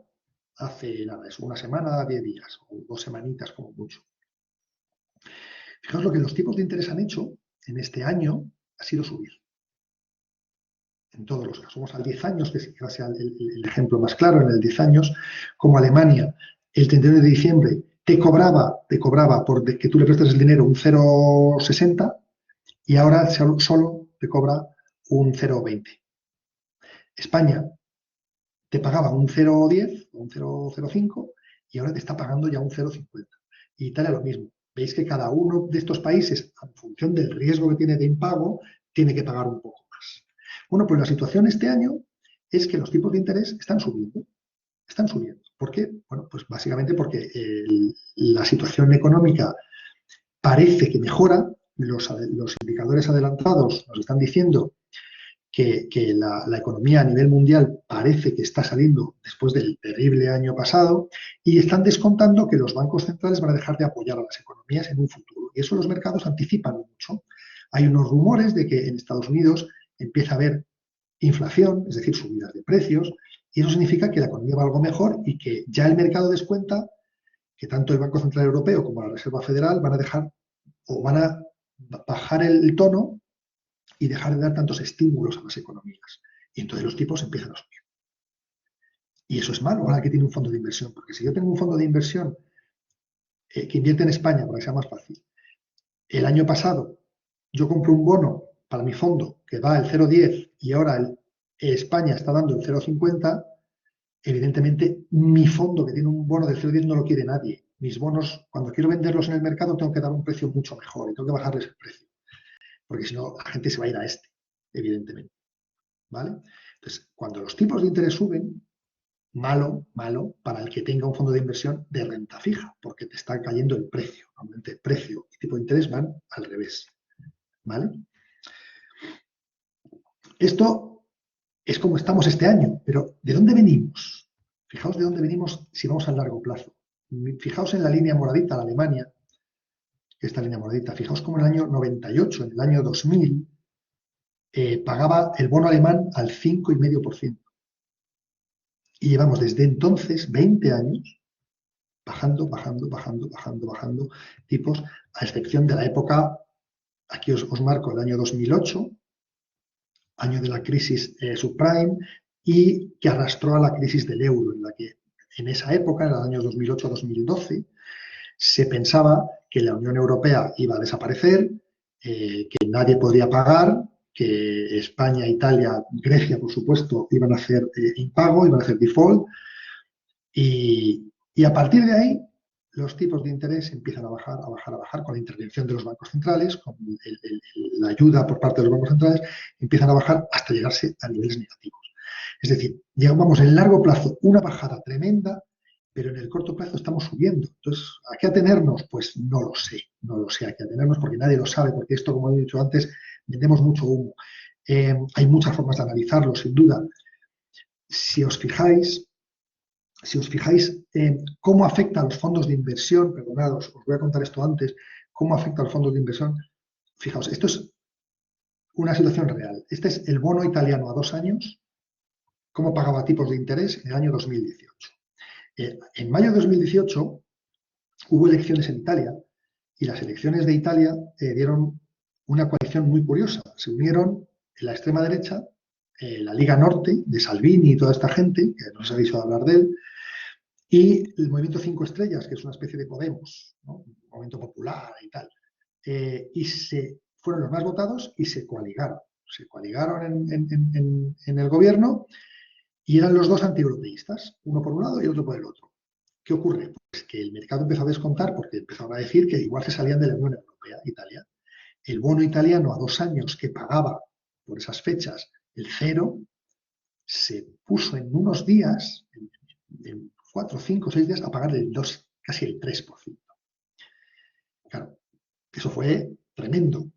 hace nada, es una semana, 10 días, o 2 semanitas como mucho. Fijaos lo que los tipos de interés han hecho en este año ha sido subir. En todos los casos. Vamos al 10 años, que quizás sea el ejemplo más claro, en el 10 años, como Alemania, el 31 de diciembre, te cobraba por que tú le prestes el dinero un 0,60 y ahora solo te cobra un 0,20. España te pagaba un 0,10 o un 0,05 y ahora te está pagando ya un 0,50. Y Italia lo mismo. Veis que cada uno de estos países, en función del riesgo que tiene de impago, tiene que pagar un poco más. Bueno, pues la situación este año es que los tipos de interés están subiendo. Están subiendo. ¿Por qué? Bueno, pues básicamente porque la situación económica parece que mejora. Los indicadores adelantados nos están diciendo que la economía a nivel mundial parece que está saliendo después del terrible año pasado y están descontando que los bancos centrales van a dejar de apoyar a las economías en un futuro. Y eso los mercados anticipan mucho. Hay unos rumores de que en Estados Unidos empieza a haber inflación, es decir, subidas de precios, y eso significa que la economía va algo mejor y que ya el mercado descuenta que tanto el Banco Central Europeo como la Reserva Federal van a dejar o van a bajar el tono y dejar de dar tantos estímulos a las economías. Y entonces los tipos empiezan a subir. Y eso es malo ahora que tiene un fondo de inversión, porque si yo tengo un fondo de inversión que invierte en España, para que sea más fácil, el año pasado yo compro un bono para mi fondo que va al 0,10 y ahora España está dando el 0,50, evidentemente mi fondo que tiene un bono del 0,10 no lo quiere nadie. Mis bonos, cuando quiero venderlos en el mercado, tengo que dar un precio mucho mejor y tengo que bajarles el precio, porque si no, la gente se va a ir a este, evidentemente. ¿Vale? Entonces, cuando los tipos de interés suben, malo para el que tenga un fondo de inversión de renta fija, porque te está cayendo el precio. Normalmente el precio y tipo de interés van al revés. ¿Vale? Esto es como estamos este año, pero ¿de dónde venimos? Fijaos de dónde venimos si vamos a largo plazo. Fijaos en la línea moradita, la Alemania, esta línea moradita. Fijaos como en el año 98, en el año 2000, pagaba el bono alemán al 5,5%. Y llevamos desde entonces 20 años bajando tipos, a excepción de la época, aquí os marco el año 2008, año de la crisis subprime, y que arrastró a la crisis del euro, en la que en esa época, en los años 2008-2012, se pensaba que la Unión Europea iba a desaparecer, que nadie podría pagar, que España, Italia, Grecia, por supuesto, iban a hacer impago, iban a hacer default, y a partir de ahí los tipos de interés empiezan a bajar con la intervención de los bancos centrales, con la ayuda por parte de los bancos centrales, empiezan a bajar hasta llegarse a niveles negativos. Es decir, llevamos en largo plazo una bajada tremenda, pero en el corto plazo estamos subiendo. Entonces, ¿a qué atenernos? Pues no lo sé a qué atenernos porque nadie lo sabe, porque esto, como he dicho antes, vendemos mucho humo. Hay muchas formas de analizarlo, sin duda. Si os fijáis cómo afecta a los fondos de inversión, perdonad, os voy a contar esto antes, cómo afecta a los fondos de inversión. Fijaos, esto es una situación real. Este es el bono italiano a 2 años, cómo pagaba tipos de interés en el año 2018. En mayo de 2018 hubo elecciones en Italia y las elecciones de Italia dieron una coalición muy curiosa. Se unieron en la extrema derecha, la Liga Norte, de Salvini y toda esta gente, que no os habéis oído hablar de él, y el Movimiento 5 Estrellas, que es una especie de Podemos, ¿no? Un movimiento popular y tal. Y fueron los más votados y se coaligaron. Se coaligaron en el gobierno y eran los dos antieuropeístas, uno por un lado y otro por el otro. ¿Qué ocurre? Pues que el mercado empezó a descontar porque empezaron a decir que igual se salían de la Unión Europea, Italia. El bono italiano a 2 años que pagaba por esas fechas el 0, se puso en unos días, en 4, 5, 6 días, a pagar el 2, casi el 3%. Claro, eso fue tremendo.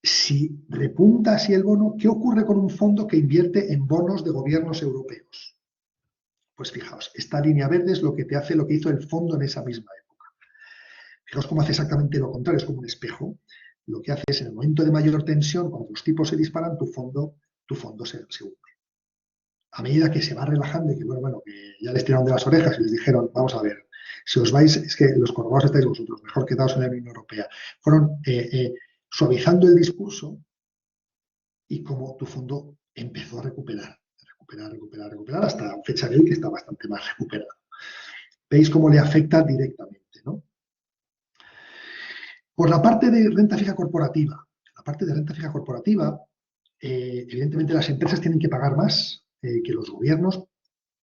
Si repunta así el bono, ¿qué ocurre con un fondo que invierte en bonos de gobiernos europeos? Pues fijaos, esta línea verde es lo que te hace lo que hizo el fondo en esa misma época. Fijaos cómo hace exactamente lo contrario, es como un espejo. Lo que hace es, en el momento de mayor tensión, cuando los tipos se disparan, tu fondo se hunde. A medida que se va relajando y que, bueno, que ya les tiraron de las orejas y les dijeron, vamos a ver, si os vais, es que los corrobados estáis vosotros, mejor quedaos en la Unión Europea. Fueron suavizando el discurso y como tu fondo empezó a recuperar hasta fecha de hoy que está bastante más recuperado. Veis cómo le afecta directamente, ¿no? Por la parte de renta fija corporativa. Evidentemente las empresas tienen que pagar más que los gobiernos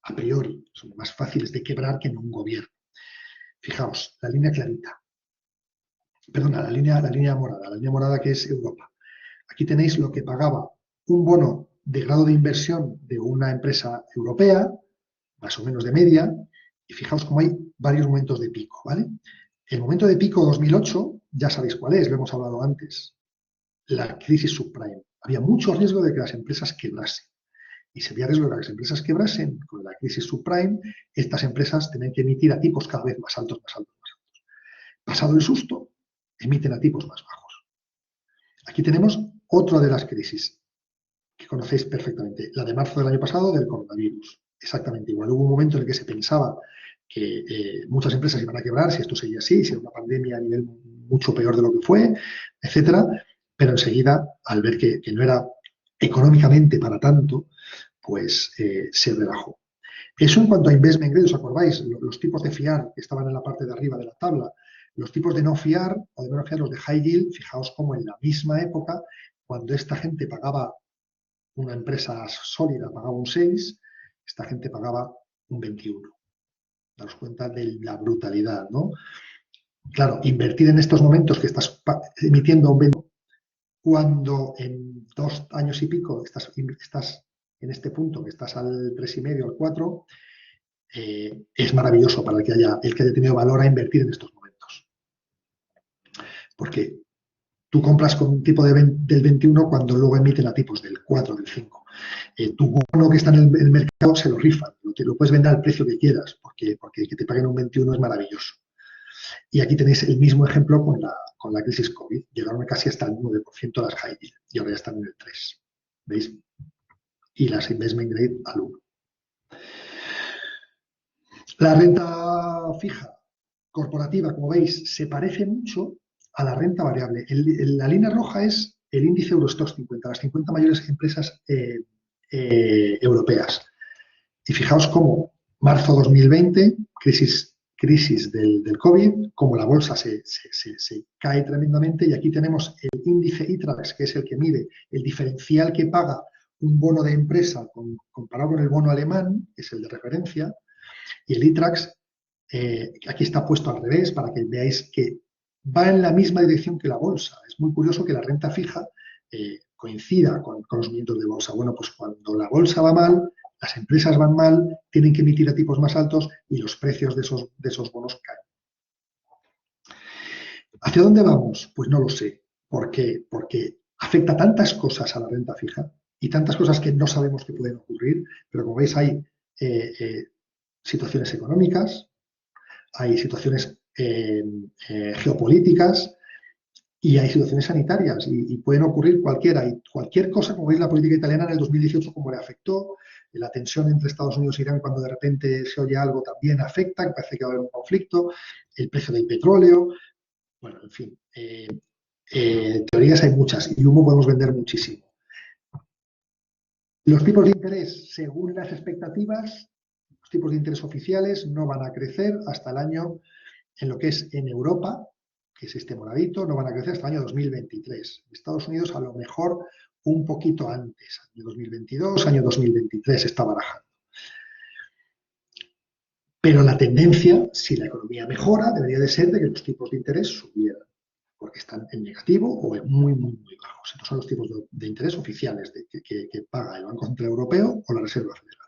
a priori, son más fáciles de quebrar que en un gobierno. Fijaos, la línea clarita, perdona, la línea morada que es Europa. Aquí tenéis lo que pagaba un bono de grado de inversión de una empresa europea, más o menos de media, y fijaos cómo hay varios momentos de pico, ¿vale? El momento de pico 2008, ya sabéis cuál es, lo hemos hablado antes, la crisis subprime. Había mucho riesgo de que las empresas quebrasen. Y si había riesgo de que las empresas quebrasen con la crisis subprime, estas empresas tenían que emitir a tipos cada vez más altos, más altos, más altos. Pasado el susto, emiten a tipos más bajos. Aquí tenemos otra de las crisis que conocéis perfectamente, la de marzo del año pasado del coronavirus. Exactamente igual. Hubo un momento en el que se pensaba que muchas empresas iban a quebrar si esto seguía así, si era una pandemia a nivel mucho peor de lo que fue, etcétera, pero enseguida, al ver que no era económicamente para tanto, pues se relajó. Eso en cuanto a investment grade, ¿os acordáis? Los tipos de fiar que estaban en la parte de arriba de la tabla, los tipos de no fiar o de no fiar, los de high yield, fijaos cómo en la misma época, cuando esta gente pagaba, una empresa sólida pagaba un 6, esta gente pagaba un 21. Daros cuenta de la brutalidad, ¿no? Claro, invertir en estos momentos que estás emitiendo un 20, cuando en 2 años y pico estás en este punto, que estás al 3,5, al 4, es maravilloso para el que haya tenido valor a invertir en estos momentos. Porque tú compras con un tipo del 21 cuando luego emiten a tipos del 4, del 5. Tu bono que está en el mercado se lo rifan, lo puedes vender al precio que quieras, porque que te paguen un 21 es maravilloso. Y aquí tenéis el mismo ejemplo con la crisis COVID. Llegaron casi hasta el 9% las high yield y ahora ya están en el 3%. ¿Veis? Y las investment grade al 1%. La renta fija corporativa, como veis, se parece mucho a la renta variable. La línea roja es el índice Eurostoxx 50, las 50 mayores empresas europeas. Y fijaos cómo marzo 2020, crisis del COVID, como la bolsa se cae tremendamente, y aquí tenemos el índice ITRAX, que es el que mide el diferencial que paga un bono de empresa comparado con el bono alemán, que es el de referencia, y el ITRAX aquí está puesto al revés para que veáis que va en la misma dirección que la bolsa. Es muy curioso que la renta fija coincida con los movimientos de bolsa. Bueno, pues cuando la bolsa va mal, las empresas van mal, tienen que emitir a tipos más altos y los precios de esos bonos caen. ¿Hacia dónde vamos? Pues no lo sé. ¿Por qué? Porque afecta tantas cosas a la renta fija y tantas cosas que no sabemos que pueden ocurrir, pero como veis hay situaciones económicas, hay situaciones geopolíticas y hay situaciones sanitarias y pueden ocurrir cualquiera. Y cualquier cosa, como veis, la política italiana en el 2018 como le afectó, la tensión entre Estados Unidos e Irán cuando de repente se oye algo también afecta, que parece que va a haber un conflicto, el precio del petróleo, bueno, en fin, teorías hay muchas y humo podemos vender muchísimo. Los tipos de interés, según las expectativas, los tipos de interés oficiales no van a crecer hasta el año, en lo que es en Europa, que es este moradito, no van a crecer hasta el año 2023. En Estados Unidos a lo mejor un poquito antes, año 2022, año 2023 se está barajando. Pero la tendencia, si la economía mejora, debería de ser de que los tipos de interés subieran, porque están en negativo o en muy, muy, muy bajos. Estos son los tipos de interés oficiales que paga el Banco Central Europeo o la Reserva Federal.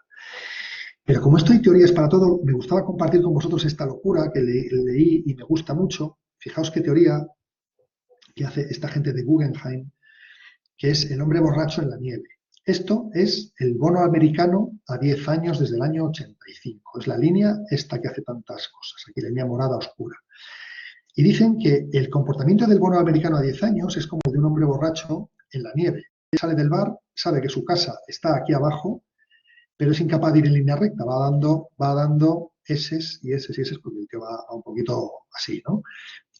Pero como esto hay teorías para todo, me gustaba compartir con vosotros esta locura que leí y me gusta mucho. Fijaos qué teoría que hace esta gente de Guggenheim, que es el hombre borracho en la nieve. Esto es el bono americano a 10 años desde el año 85. Es la línea esta que hace tantas cosas, aquí la línea morada oscura. Y dicen que el comportamiento del bono americano a 10 años es como el de un hombre borracho en la nieve. Él sale del bar, sabe que su casa está aquí abajo, pero es incapaz de ir en línea recta, va dando eses y eses y eses, porque el tío va un poquito así, ¿no?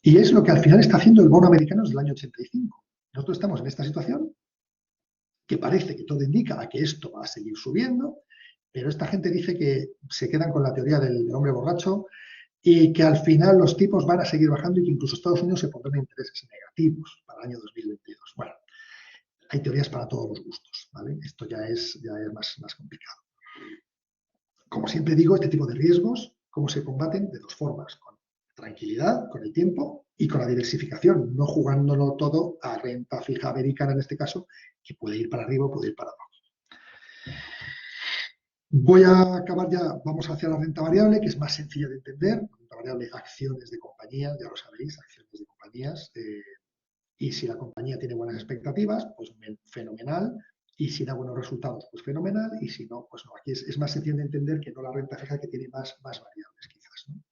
Y es lo que al final está haciendo el bono americano desde el año 85. Nosotros estamos en esta situación que parece que todo indica a que esto va a seguir subiendo, pero esta gente dice que se quedan con la teoría del hombre borracho y que al final los tipos van a seguir bajando y que incluso Estados Unidos se pondrán intereses negativos para el año 2022. Bueno, hay teorías para todos los gustos, ¿vale? Esto ya es más complicado. Como siempre digo, este tipo de riesgos, ¿cómo se combaten? De dos formas, con tranquilidad, con el tiempo y con la diversificación, no jugándolo todo a renta fija americana en este caso, que puede ir para arriba o puede ir para abajo. Voy a acabar ya, vamos hacia la renta variable, que es más sencilla de entender. Renta variable, acciones de compañías, ya lo sabéis, acciones de compañías. Y si la compañía tiene buenas expectativas, pues fenomenal. Y si da buenos resultados, pues fenomenal. Y si no, pues no. Aquí es más sencillo de entender que no la renta fija, que tiene más variables quizás, ¿no?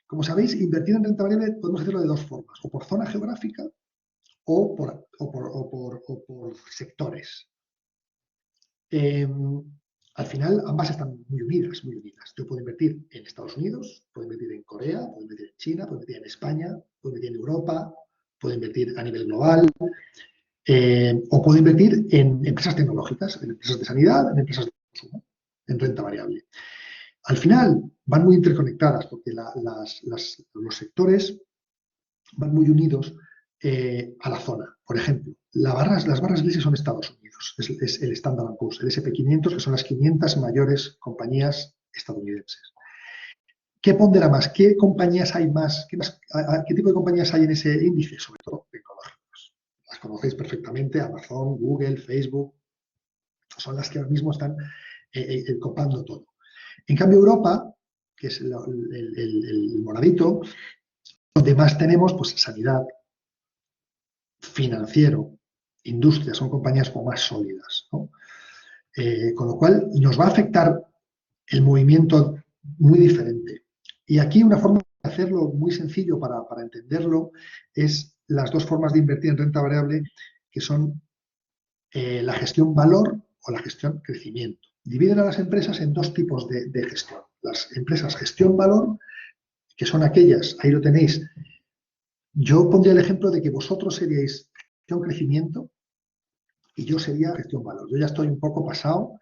Como sabéis, invertir en renta variable podemos hacerlo de dos formas, o por zona geográfica o por sectores. Al final, ambas están muy unidas, muy unidas. Yo puedo invertir en Estados Unidos, puedo invertir en Corea, puedo invertir en China, puedo invertir en España, puedo invertir en Europa, puedo invertir a nivel global, o puedo invertir en empresas tecnológicas, en empresas de sanidad, en empresas de consumo, en renta variable. Al final, van muy interconectadas porque los sectores van muy unidos a la zona. Por ejemplo, las barras grises son Estados Unidos, es el Standard & Poor's, el SP500, que son las 500 mayores compañías estadounidenses. ¿Qué pondera más? ¿Qué compañías hay más? ¿Qué tipo de compañías hay en ese índice? Sobre todo tecnológicas. Las conocéis perfectamente, Amazon, Google, Facebook, son las que ahora mismo están copando todo. En cambio, Europa, que es el moradito, donde más tenemos, pues sanidad, financiero, industria, son compañías como más sólidas, ¿no? Con lo cual nos va a afectar el movimiento muy diferente. Y aquí una forma de hacerlo muy sencillo para entenderlo es las dos formas de invertir en renta variable, que son la gestión valor o la gestión crecimiento. Dividen a las empresas en dos tipos de gestión. Las empresas gestión valor, que son aquellas, ahí lo tenéis. Yo pondría el ejemplo de que vosotros seríais gestión crecimiento y yo sería gestión valor. Yo ya estoy un poco pasado,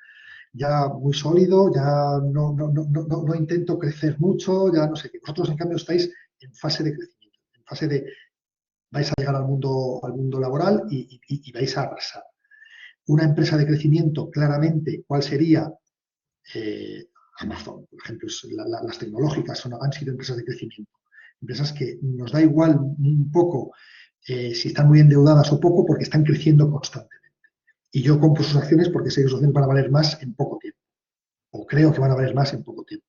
ya muy sólido, ya no intento crecer mucho, ya no sé qué. Vosotros, en cambio, estáis en fase de crecimiento, en fase de vais a llegar al mundo laboral y vais a arrasar. Una empresa de crecimiento, claramente, ¿cuál sería? Amazon, por ejemplo, las tecnológicas han sido empresas de crecimiento. Empresas que nos da igual un poco si están muy endeudadas o poco, porque están creciendo constantemente. Y yo compro sus acciones porque sé que sus acciones van a valer más en poco tiempo. O creo que van a valer más en poco tiempo.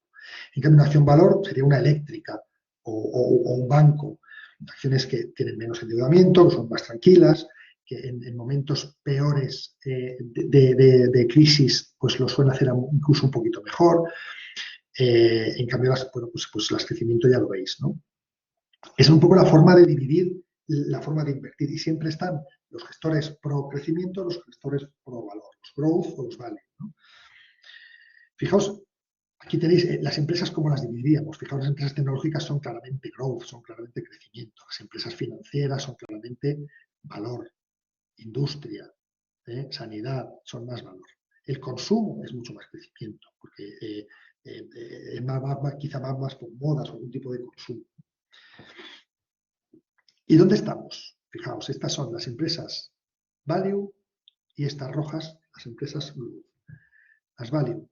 En cambio, una acción valor sería una eléctrica o un banco. Acciones que tienen menos endeudamiento, que son más tranquilas, que en momentos peores de crisis pues lo suelen hacer incluso un poquito mejor. En cambio, pues las crecimiento ya lo veis, ¿no? Es un poco la forma de dividir, la forma de invertir. Y siempre están los gestores pro crecimiento, los gestores pro valor, los growth o los value, ¿no? Fijaos, aquí tenéis las empresas como las dividiríamos. Fijaos, las empresas tecnológicas son claramente growth, son claramente crecimiento. Las empresas financieras son claramente valor, industria, sanidad, son más valor. El consumo es mucho más crecimiento, porque quizá más por modas o algún tipo de consumo. ¿Y dónde estamos? Fijaos, estas son las empresas value y estas rojas, las empresas growth. Las value.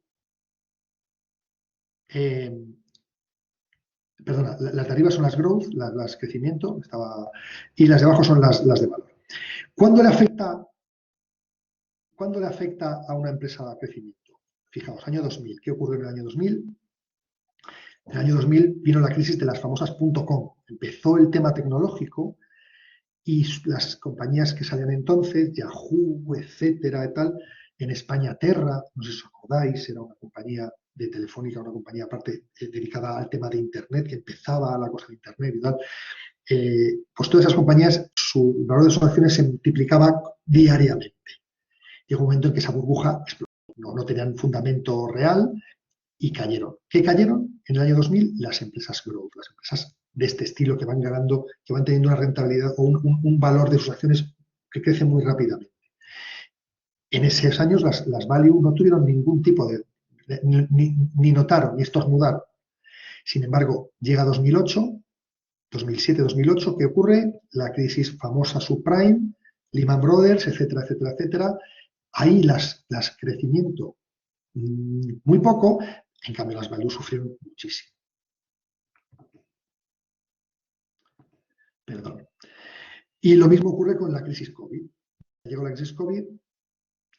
Perdona, las de arriba son las growth, las crecimiento, y las de abajo son las de valor. ¿Cuándo le afecta a una empresa a crecimiento? Fijaos, año 2000. ¿Qué ocurrió en el año 2000? En el año 2000 vino la crisis de las famosas .com. Empezó el tema tecnológico y las compañías que salían entonces, Yahoo, etcétera, y tal, en España Terra, no sé si os acordáis, era una compañía de Telefónica, una compañía aparte dedicada al tema de Internet, que empezaba la cosa de Internet y tal. Pues todas esas compañías, el valor de sus acciones se multiplicaba diariamente. Llegó un momento en que esa burbuja explotó. No tenían fundamento real y cayeron. ¿Qué cayeron? En el año 2000, las empresas growth, las empresas de este estilo que van ganando, que van teniendo una rentabilidad o un valor de sus acciones que crece muy rápidamente. En esos años las value no tuvieron ningún tipo de, ni notaron, ni estornudaron. Sin embargo, llega 2008, 2007, 2008, ¿qué ocurre? La crisis famosa subprime, Lehman Brothers, etcétera, etcétera, etcétera. Ahí las crecimiento muy poco, en cambio las value sufrieron muchísimo. Perdón. Y lo mismo ocurre con la crisis COVID. Llegó la crisis COVID,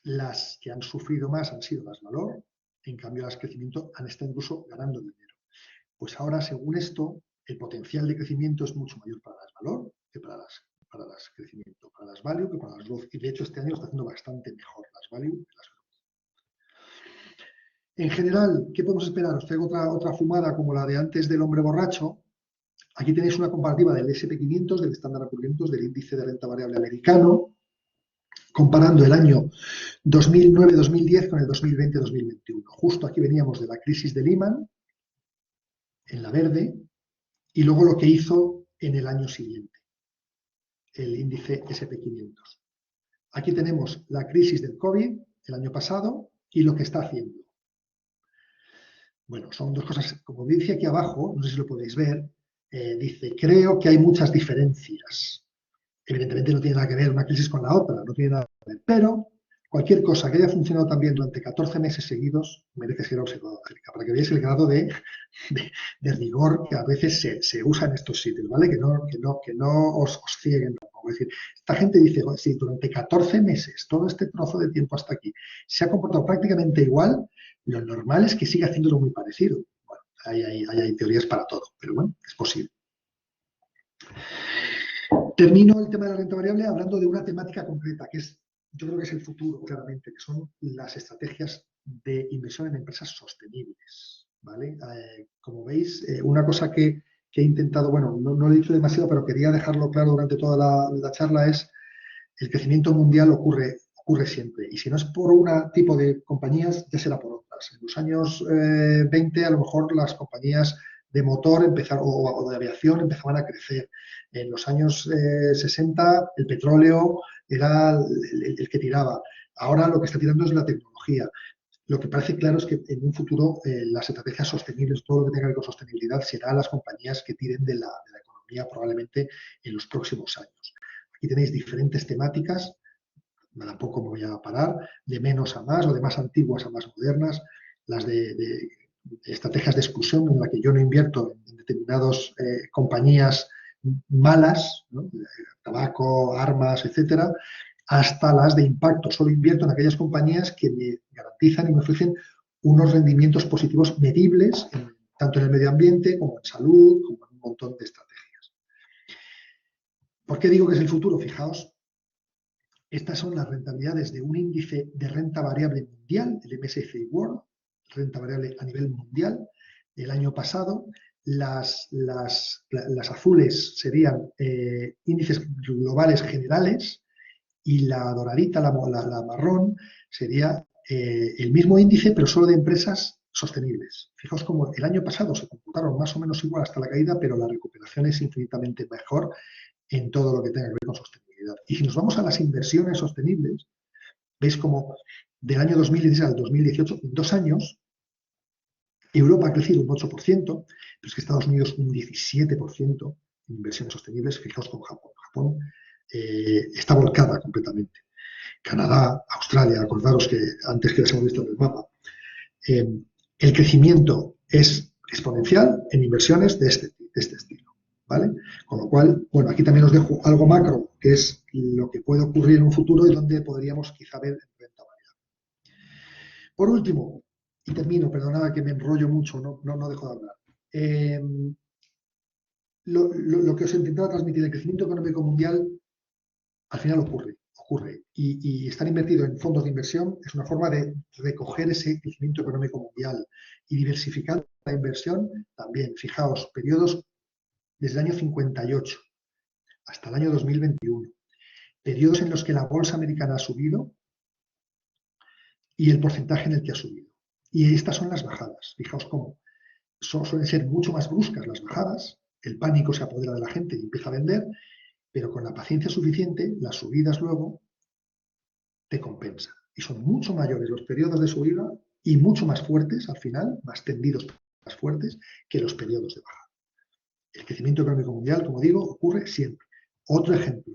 las que han sufrido más han sido las valor, en cambio las crecimiento han estado incluso ganando dinero. Pues ahora, según esto, el potencial de crecimiento es mucho mayor para las valor que para las crecimiento, para las value que para las growth. Y de hecho este año está haciendo bastante mejor las value que las growth. En general, ¿qué podemos esperar? Os traigo otra fumada como la de antes del hombre borracho. Aquí tenéis una comparativa del S&P 500, del Standard & Poor's 500, del índice de renta variable americano, comparando el año 2009-2010 con el 2020-2021. Justo aquí veníamos de la crisis de Lehman, en la verde, y luego lo que hizo en el año siguiente, el índice S&P 500. Aquí tenemos la crisis del COVID el año pasado y lo que está haciendo. Bueno, son dos cosas, como dice aquí abajo, no sé si lo podéis ver, dice, creo que hay muchas diferencias. Evidentemente no tiene nada que ver una crisis con la otra, no tiene nada que ver, pero cualquier cosa que haya funcionado también durante 14 meses seguidos merece ser observado acerca, para que veáis el grado de rigor que a veces se usa en estos sitios, ¿vale? Que no os cieguen tampoco. Es decir, esta gente dice, si durante 14 meses, todo este trozo de tiempo hasta aquí, se ha comportado prácticamente igual, lo normal es que siga haciéndolo muy parecido. Bueno, hay teorías para todo, pero bueno, es posible. Termino el tema de la renta variable hablando de una temática concreta, que es, yo creo que es el futuro, claramente, que son las estrategias de inversión en empresas sostenibles, ¿vale? Como veis, una cosa que he intentado, bueno, no lo he dicho demasiado, pero quería dejarlo claro durante toda la charla, es el crecimiento mundial ocurre siempre. Y si no es por un tipo de compañías, ya será por otras. En los años 20, a lo mejor las compañías de motor o de aviación empezaban a crecer. En los años 60 el petróleo era el que tiraba. Ahora lo que está tirando es la tecnología. Lo que parece claro es que en un futuro las estrategias sostenibles, todo lo que tenga que ver con sostenibilidad, será las compañías que tiren de la economía probablemente en los próximos años. Aquí tenéis diferentes temáticas, tampoco me voy a parar, de menos a más o de más antiguas a más modernas, las de estrategias de exclusión en la que yo no invierto en determinadas compañías malas, ¿no? Tabaco, armas, etcétera, hasta las de impacto. Solo invierto en aquellas compañías que me garantizan y me ofrecen unos rendimientos positivos medibles, tanto en el medio ambiente como en salud, como en un montón de estrategias. ¿Por qué digo que es el futuro? Fijaos, estas son las rentabilidades de un índice de renta variable mundial, el MSCI World, renta variable a nivel mundial, del año pasado. Las azules serían índices globales generales y la doradita, la marrón, sería el mismo índice, pero solo de empresas sostenibles. Fijaos cómo el año pasado se computaron más o menos igual hasta la caída, pero la recuperación es infinitamente mejor en todo lo que tenga que ver con sostenibilidad. Y si nos vamos a las inversiones sostenibles, veis como del año 2016 al 2018, en 2 años, Europa ha crecido un 8%, pero es que Estados Unidos un 17% en inversiones sostenibles. Fijaos con Japón. Japón está volcada completamente. Canadá, Australia, acordaros que antes que les hemos visto en el mapa, el crecimiento es exponencial en inversiones de este estilo, ¿vale? Con lo cual, bueno, aquí también os dejo algo macro, que es lo que puede ocurrir en un futuro y donde podríamos quizá ver renta variable. Por último, y termino, perdonad que me enrollo mucho, no dejo de hablar. Lo que os intentaba transmitir, el crecimiento económico mundial al final ocurre. Y estar invertido en fondos de inversión es una forma de recoger ese crecimiento económico mundial y diversificar la inversión también. Fijaos, periodos desde el año 58 hasta el año 2021, periodos en los que la bolsa americana ha subido y el porcentaje en el que ha subido. Y estas son las bajadas. Fijaos cómo suelen ser mucho más bruscas las bajadas, el pánico se apodera de la gente y empieza a vender, pero con la paciencia suficiente, las subidas luego te compensan. Y son mucho mayores los periodos de subida y mucho más fuertes al final, más tendidos, más fuertes, que los periodos de bajada. El crecimiento económico mundial, como digo, ocurre siempre. Otro ejemplo.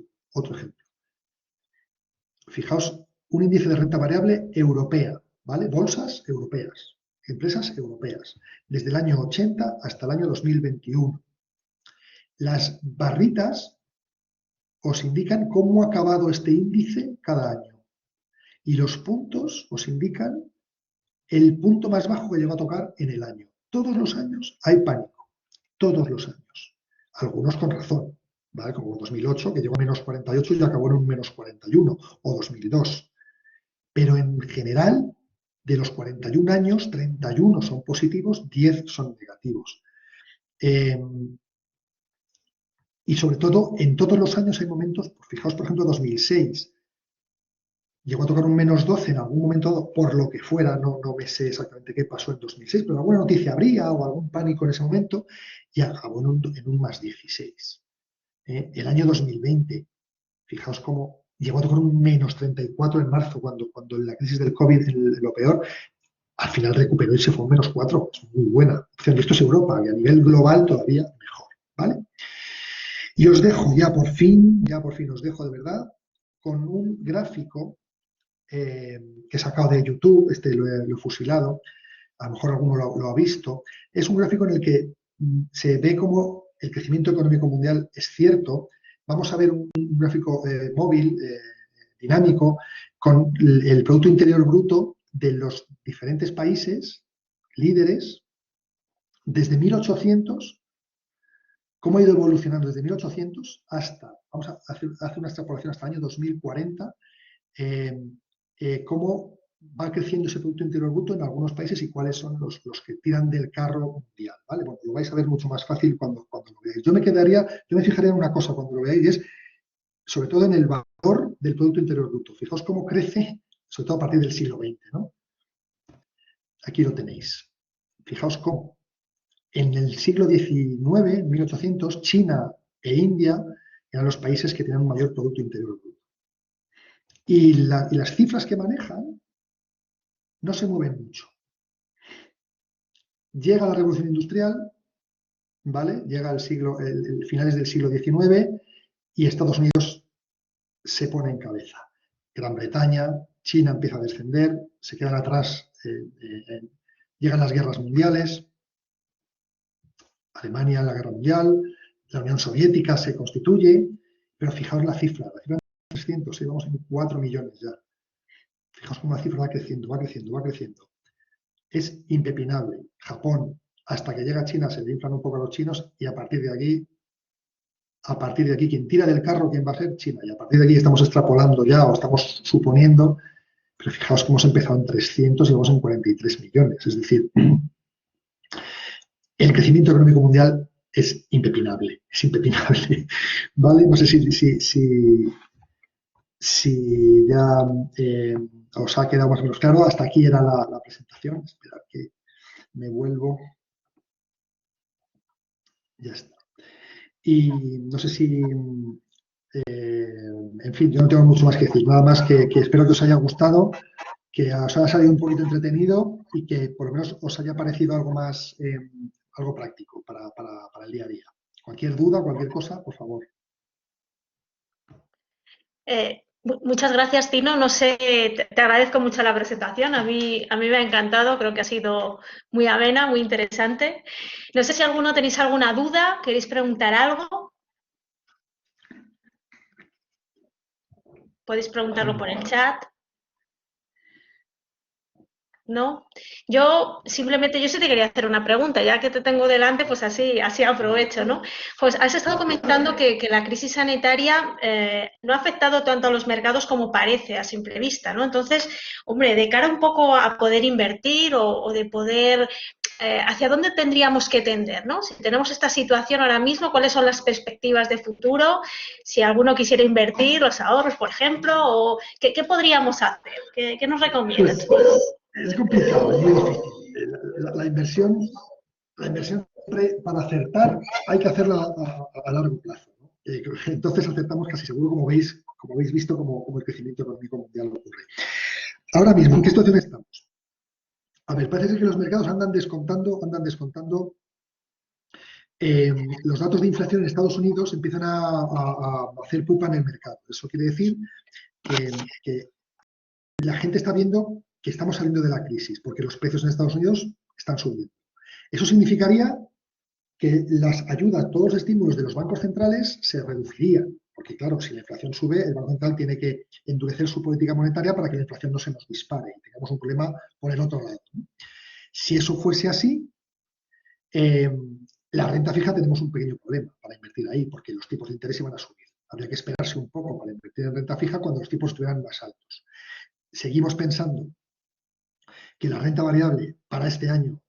Fijaos, un índice de renta variable europea ¿vale? Bolsas europeas, empresas europeas, desde el año 80 hasta el año 2021. Las barritas os indican cómo ha acabado este índice cada año y los puntos os indican el punto más bajo que llegó a tocar en el año. Todos los años hay pánico, todos los años. Algunos con razón, ¿vale? Como 2008, que llegó a menos 48 y acabó en un menos 41, o 2002. Pero en general, de los 41 años, 31 son positivos, 10 son negativos. Y sobre todo, en todos los años hay momentos, fijaos por ejemplo 2006, llegó a tocar un menos 12 en algún momento, por lo que fuera, no me sé exactamente qué pasó en 2006, pero alguna noticia habría o algún pánico en ese momento y acabó en un más 16. El año 2020, fijaos cómo llegó a tocar un menos 34 en marzo, cuando la crisis del COVID, lo peor, al final recuperó y se fue un menos 4. Es muy buena opción. Y esto es Europa, y a nivel global todavía mejor, ¿vale? Y os dejo ya por fin os dejo de verdad con un gráfico que he sacado de YouTube, lo he fusilado, a lo mejor alguno lo ha visto. Es un gráfico en el que se ve como el crecimiento económico mundial es cierto. Vamos a ver un gráfico móvil, dinámico, con el Producto Interior Bruto de los diferentes países líderes desde 1800. ¿Cómo ha ido evolucionando desde 1800 hasta, vamos a hacer una extrapolación hasta el año 2040, cómo va creciendo ese Producto Interior Bruto en algunos países y cuáles son los que tiran del carro mundial, ¿vale? Bueno, lo vais a ver mucho más fácil cuando lo veáis. Yo me fijaría en una cosa cuando lo veáis, y es sobre todo en el valor del Producto Interior Bruto. Fijaos cómo crece, sobre todo a partir del siglo XX, ¿no? Aquí lo tenéis. Fijaos cómo en el siglo XIX, en 1800, China e India eran los países que tenían un mayor Producto Interior Bruto. Y las cifras que manejan no se mueven mucho. Llega la Revolución Industrial, ¿vale? Llega el finales del siglo XIX y Estados Unidos se pone en cabeza. Gran Bretaña, China empieza a descender, se quedan atrás, llegan las guerras mundiales, Alemania en la guerra mundial, la Unión Soviética se constituye, pero fijaos la cifra de 300, vamos en 4 millones ya. Fijaos cómo la cifra va creciendo, va creciendo, va creciendo. Es impepinable. Japón, hasta que llega China, se le inflan un poco a los chinos y a partir de aquí, quien tira del carro, ¿quién va a ser? China. Y a partir de aquí estamos extrapolando ya o estamos suponiendo, pero fijaos cómo hemos empezado en 300 y vamos en 43 millones. Es decir, el crecimiento económico mundial es impepinable, ¿vale? No sé si ya os ha quedado más o menos claro. Hasta aquí era la presentación. Esperad que me vuelvo. Ya está. Y no sé si, en fin, yo no tengo mucho más que decir. Nada más que espero que os haya gustado, que os haya salido un poquito entretenido y que por lo menos os haya parecido algo más, algo práctico para el día a día. Cualquier duda, cualquier cosa, por favor. Muchas gracias, Tino. No sé, te agradezco mucho la presentación. A mí me ha encantado, creo que ha sido muy amena, muy interesante. No sé si alguno tenéis alguna duda, queréis preguntar algo. Podéis preguntarlo por el chat. ¿No? Yo sí te quería hacer una pregunta, ya que te tengo delante, pues así aprovecho, ¿no? Pues has estado comentando que la crisis sanitaria no ha afectado tanto a los mercados como parece a simple vista, ¿no? Entonces, hombre, de cara un poco a poder invertir o de poder, ¿hacia dónde tendríamos que tender, ¿no? Si tenemos esta situación ahora mismo, ¿cuáles son las perspectivas de futuro? Si alguno quisiera invertir, los ahorros, por ejemplo, o ¿qué podríamos hacer? ¿Qué nos recomiendas? Es complicado, es muy difícil. La inversión para acertar hay que hacerla a largo plazo, ¿no? Entonces acertamos casi seguro, como habéis visto, como el crecimiento económico mundial ocurre. Ahora mismo, ¿en qué situación estamos? A ver, parece que los mercados andan descontando los datos de inflación en Estados Unidos empiezan a hacer pupa en el mercado. Eso quiere decir que la gente está viendo que estamos saliendo de la crisis, porque los precios en Estados Unidos están subiendo. Eso significaría que las ayudas, todos los estímulos de los bancos centrales se reducirían, porque claro, si la inflación sube, el Banco Central tiene que endurecer su política monetaria para que la inflación no se nos dispare y tengamos un problema por el otro lado, ¿no? Si eso fuese así, la renta fija tenemos un pequeño problema para invertir ahí, porque los tipos de interés iban a subir. Habría que esperarse un poco para invertir en renta fija cuando los tipos estuvieran más altos. Seguimos pensando que la renta variable para este año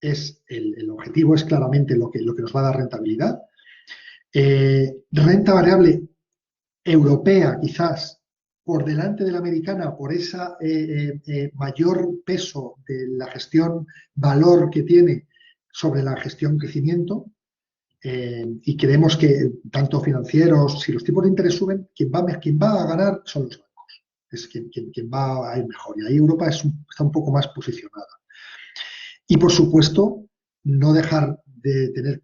es el objetivo, es claramente lo que nos va a dar rentabilidad. Renta variable europea, quizás por delante de la americana, por ese mayor peso de la gestión valor que tiene sobre la gestión crecimiento, y creemos que tanto financieros, si los tipos de interés suben, quien va a ganar son los bancos, es quien va a ir mejor, y ahí Europa está un poco más posicionada. Y por supuesto, no dejar de tener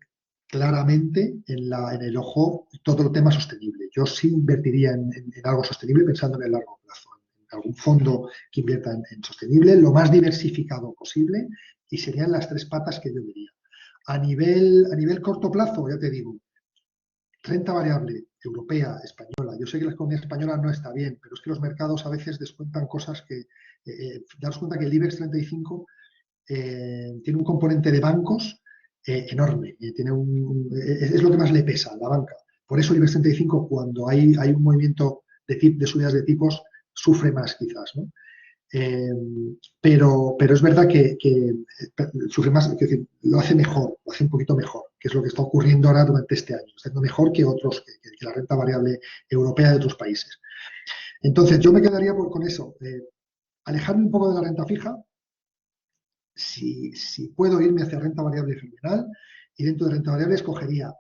claramente en el ojo todo el tema sostenible. Yo sí invertiría en algo sostenible pensando en el largo plazo, en algún fondo que invierta en sostenible, lo más diversificado posible, y serían las tres patas que yo diría. A nivel corto plazo, ya te digo, renta variable europea, española. Yo sé que la economía española no está bien, pero es que los mercados a veces descuentan cosas que... daros cuenta que el IBEX 35 tiene un componente de bancos enorme. Es lo que más le pesa a la banca. Por eso el IBEX 35, cuando hay un movimiento de subidas de tipos, sufre más quizás, ¿no? Pero es verdad que sufre más, es decir, lo hace mejor, lo hace un poquito mejor, que es lo que está ocurriendo ahora durante este año. Está haciendo mejor que otros, que la renta variable europea de otros países. Entonces, yo me quedaría con eso. Alejarme un poco de la renta fija. Si puedo irme hacia renta variable fenomenal, y dentro de renta variable escogería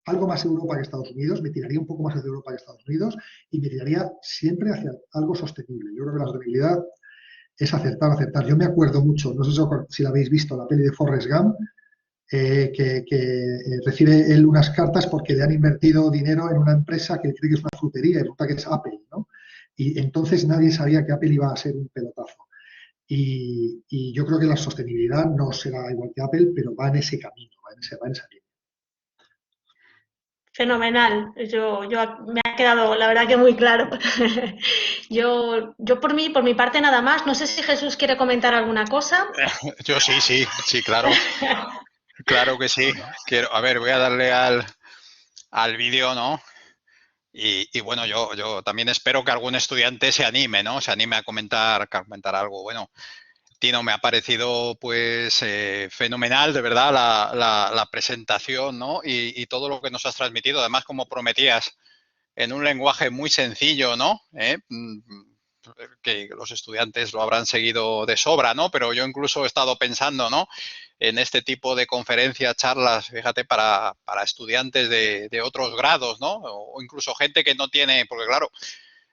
algo más Europa que Estados Unidos, me tiraría un poco más hacia Europa que Estados Unidos, y me tiraría siempre hacia algo sostenible. Yo creo que la sostenibilidad es acertar. Yo me acuerdo mucho, no sé si la habéis visto, la peli de Forrest Gump, que recibe él unas cartas porque le han invertido dinero en una empresa que cree que es una frutería, y resulta que es Apple, ¿no? Y entonces nadie sabía que Apple iba a ser un pelotazo. Y yo creo que la sostenibilidad no será igual que Apple, pero va en ese camino, va en esa línea. Fenomenal. Me ha quedado, la verdad, que muy claro. Yo por mi parte nada más. No sé si Jesús quiere comentar alguna cosa. Yo sí, claro. Claro que sí. A ver, voy a darle al vídeo, ¿no? Y bueno, yo también espero que algún estudiante se anime, ¿no? Se anime a comentar algo. Bueno, Tino, me ha parecido pues fenomenal, de verdad, la presentación, ¿no? Y todo lo que nos has transmitido, además, como prometías, en un lenguaje muy sencillo, ¿no? Que los estudiantes lo habrán seguido de sobra, ¿no? Pero yo incluso he estado pensando, ¿no? En este tipo de conferencias, charlas, fíjate, para estudiantes de otros grados, ¿no? O incluso gente que no tiene, porque claro,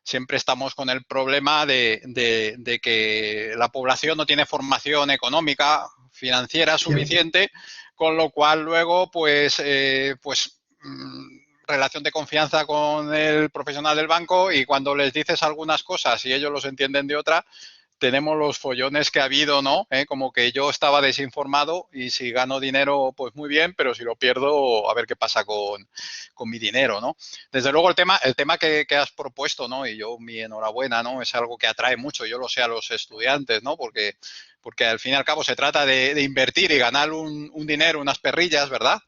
siempre estamos con el problema de que la población no tiene formación económica, financiera suficiente, con lo cual luego, pues relación de confianza con el profesional del banco, y cuando les dices algunas cosas y ellos los entienden de otra, tenemos los follones que ha habido, ¿no? Como que yo estaba desinformado y si gano dinero, pues muy bien, pero si lo pierdo, a ver qué pasa con mi dinero, ¿no? Desde luego el tema que has propuesto, ¿no? Y yo mi enhorabuena, ¿no? Es algo que atrae mucho, yo lo sé, a los estudiantes, ¿no? Porque al fin y al cabo se trata de invertir y ganar un dinero, unas perrillas, ¿verdad?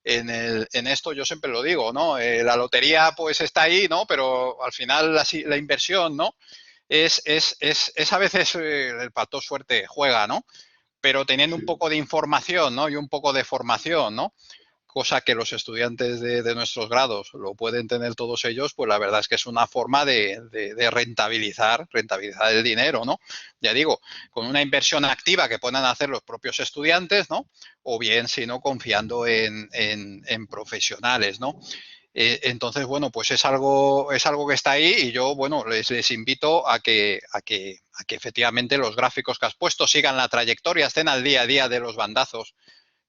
En esto yo siempre lo digo, ¿no? La lotería pues está ahí, ¿no? Pero al final la inversión, ¿no? Es a veces el factor suerte juega, ¿no? Pero teniendo un poco de información, ¿no? Y un poco de formación, ¿no? Cosa que los estudiantes de nuestros grados lo pueden tener todos ellos, pues la verdad es que es una forma de rentabilizar el dinero, ¿no? Ya digo, con una inversión activa que puedan hacer los propios estudiantes, ¿no? O bien, si no, confiando en profesionales, ¿no? Entonces, bueno, pues es algo que está ahí, y yo, bueno, les invito a que efectivamente los gráficos que has puesto sigan la trayectoria, estén al día a día de los bandazos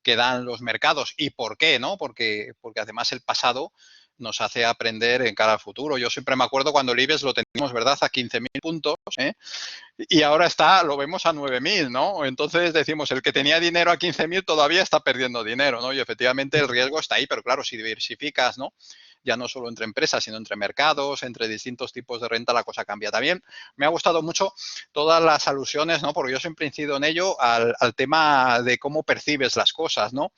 que dan los mercados. ¿Y por qué? ¿No? Porque además el pasado nos hace aprender en cara al futuro. Yo siempre me acuerdo cuando el IBEX lo teníamos, ¿verdad?, a 15.000 puntos, y ahora lo vemos a 9.000, ¿no? Entonces decimos, el que tenía dinero a 15.000 todavía está perdiendo dinero, ¿no? Y efectivamente el riesgo está ahí, pero claro, si diversificas, ¿no?, ya no solo entre empresas, sino entre mercados, entre distintos tipos de renta, la cosa cambia. También me ha gustado mucho todas las alusiones, ¿no?, porque yo siempre incido en ello, al tema de cómo percibes las cosas, ¿no?,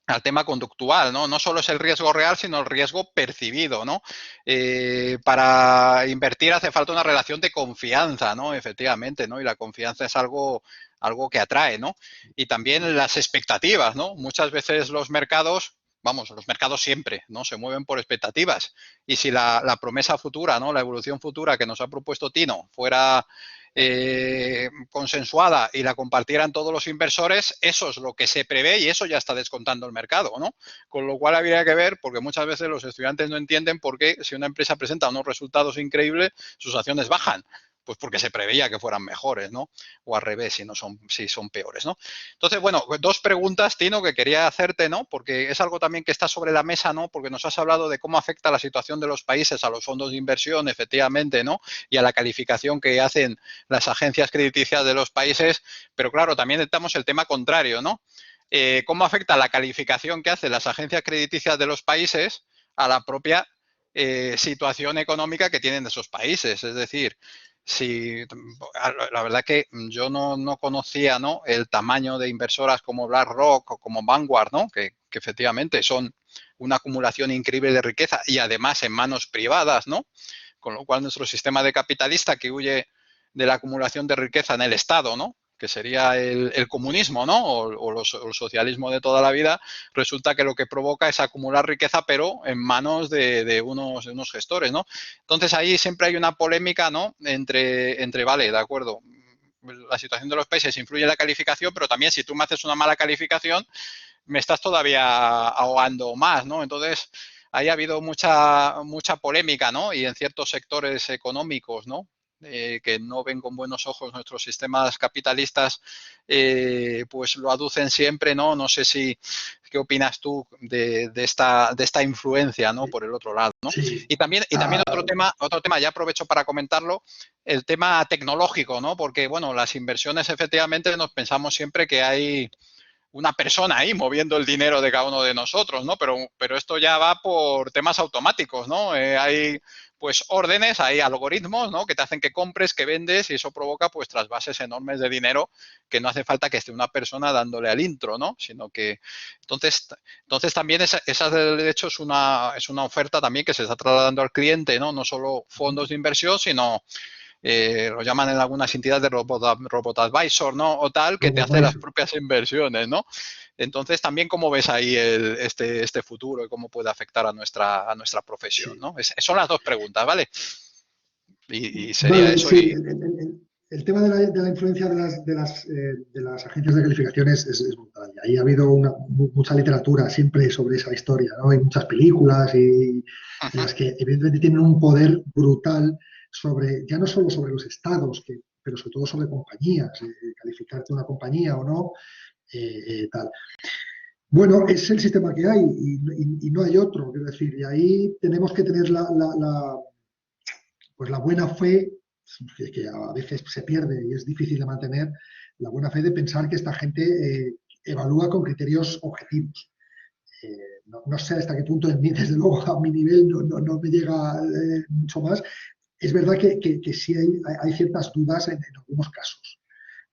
al tema conductual, ¿no? No solo es el riesgo real, sino el riesgo percibido, ¿no? Para invertir hace falta una relación de confianza, ¿no? Efectivamente, ¿no? Y la confianza es algo que atrae, ¿no? Y también las expectativas, ¿no? Muchas veces los mercados siempre, ¿no?, se mueven por expectativas. Y si la promesa futura, ¿no?, la evolución futura que nos ha propuesto Tino fuera consensuada y la compartieran todos los inversores, eso es lo que se prevé y eso ya está descontando el mercado, ¿no? Con lo cual habría que ver, porque muchas veces los estudiantes no entienden por qué si una empresa presenta unos resultados increíbles, sus acciones bajan. Pues porque se preveía que fueran mejores, ¿no? O al revés, si son peores, ¿no? Entonces, bueno, dos preguntas, Tino, que quería hacerte, ¿no? Porque es algo también que está sobre la mesa, ¿no? Porque nos has hablado de cómo afecta la situación de los países a los fondos de inversión, efectivamente, ¿no? Y a la calificación que hacen las agencias crediticias de los países, pero claro, también estamos el tema contrario, ¿no? ¿Cómo afecta la calificación que hacen las agencias crediticias de los países a la propia situación económica que tienen esos países? Es decir, la verdad que yo no conocía, ¿no?, el tamaño de inversoras como BlackRock o como Vanguard, ¿no?, que efectivamente son una acumulación increíble de riqueza y además en manos privadas, ¿no? Con lo cual nuestro sistema de capitalista que huye de la acumulación de riqueza en el Estado, ¿no?, que sería el comunismo, ¿no?, o el socialismo de toda la vida, resulta que lo que provoca es acumular riqueza, pero en manos de unos gestores, ¿no? Entonces, ahí siempre hay una polémica, ¿no?, entre vale, de acuerdo, la situación de los países influye en la calificación, pero también si tú me haces una mala calificación, me estás todavía ahogando más, ¿no? Entonces, ahí ha habido mucha polémica, ¿no? Y en ciertos sectores económicos, ¿no?, que no ven con buenos ojos nuestros sistemas capitalistas, pues lo aducen siempre, ¿no? No sé qué opinas tú de esta influencia, ¿no?, por el otro lado, ¿no? Sí. Y también otro tema, ya aprovecho para comentarlo, el tema tecnológico, ¿no? Porque, bueno, las inversiones efectivamente nos pensamos siempre que hay una persona ahí moviendo el dinero de cada uno de nosotros, ¿no? Pero esto ya va por temas automáticos, ¿no? Hay pues órdenes, hay algoritmos, ¿no?, que te hacen que compres, que vendes y eso provoca pues trasvases enormes de dinero que no hace falta que esté una persona dándole al intro, ¿no? Sino que entonces también esa de hecho es una oferta también que se está trasladando al cliente, ¿no? No solo fondos de inversión, sino lo llaman en algunas entidades de robot advisor, ¿no? O tal, que te hace las propias inversiones, ¿no? Entonces, también, ¿cómo ves ahí este futuro y cómo puede afectar a nuestra profesión, Sí. ¿no? Son las dos preguntas, ¿vale? Y sería Vale, eso. sí. El tema de la influencia de las agencias de calificaciones es brutal. Y ahí ha habido mucha literatura siempre sobre esa historia, ¿no? Hay muchas películas en las que evidentemente tienen un poder brutal ya no solo sobre los estados, pero sobre todo sobre compañías, calificarte una compañía o no, tal. Bueno, es el sistema que hay y no hay otro, quiero decir, y ahí tenemos que tener pues la buena fe, que a veces se pierde y es difícil de mantener, la buena fe de pensar que esta gente evalúa con criterios objetivos. No sé hasta qué punto, desde luego a mi nivel no me llega mucho más. Es verdad que sí hay ciertas dudas en algunos casos.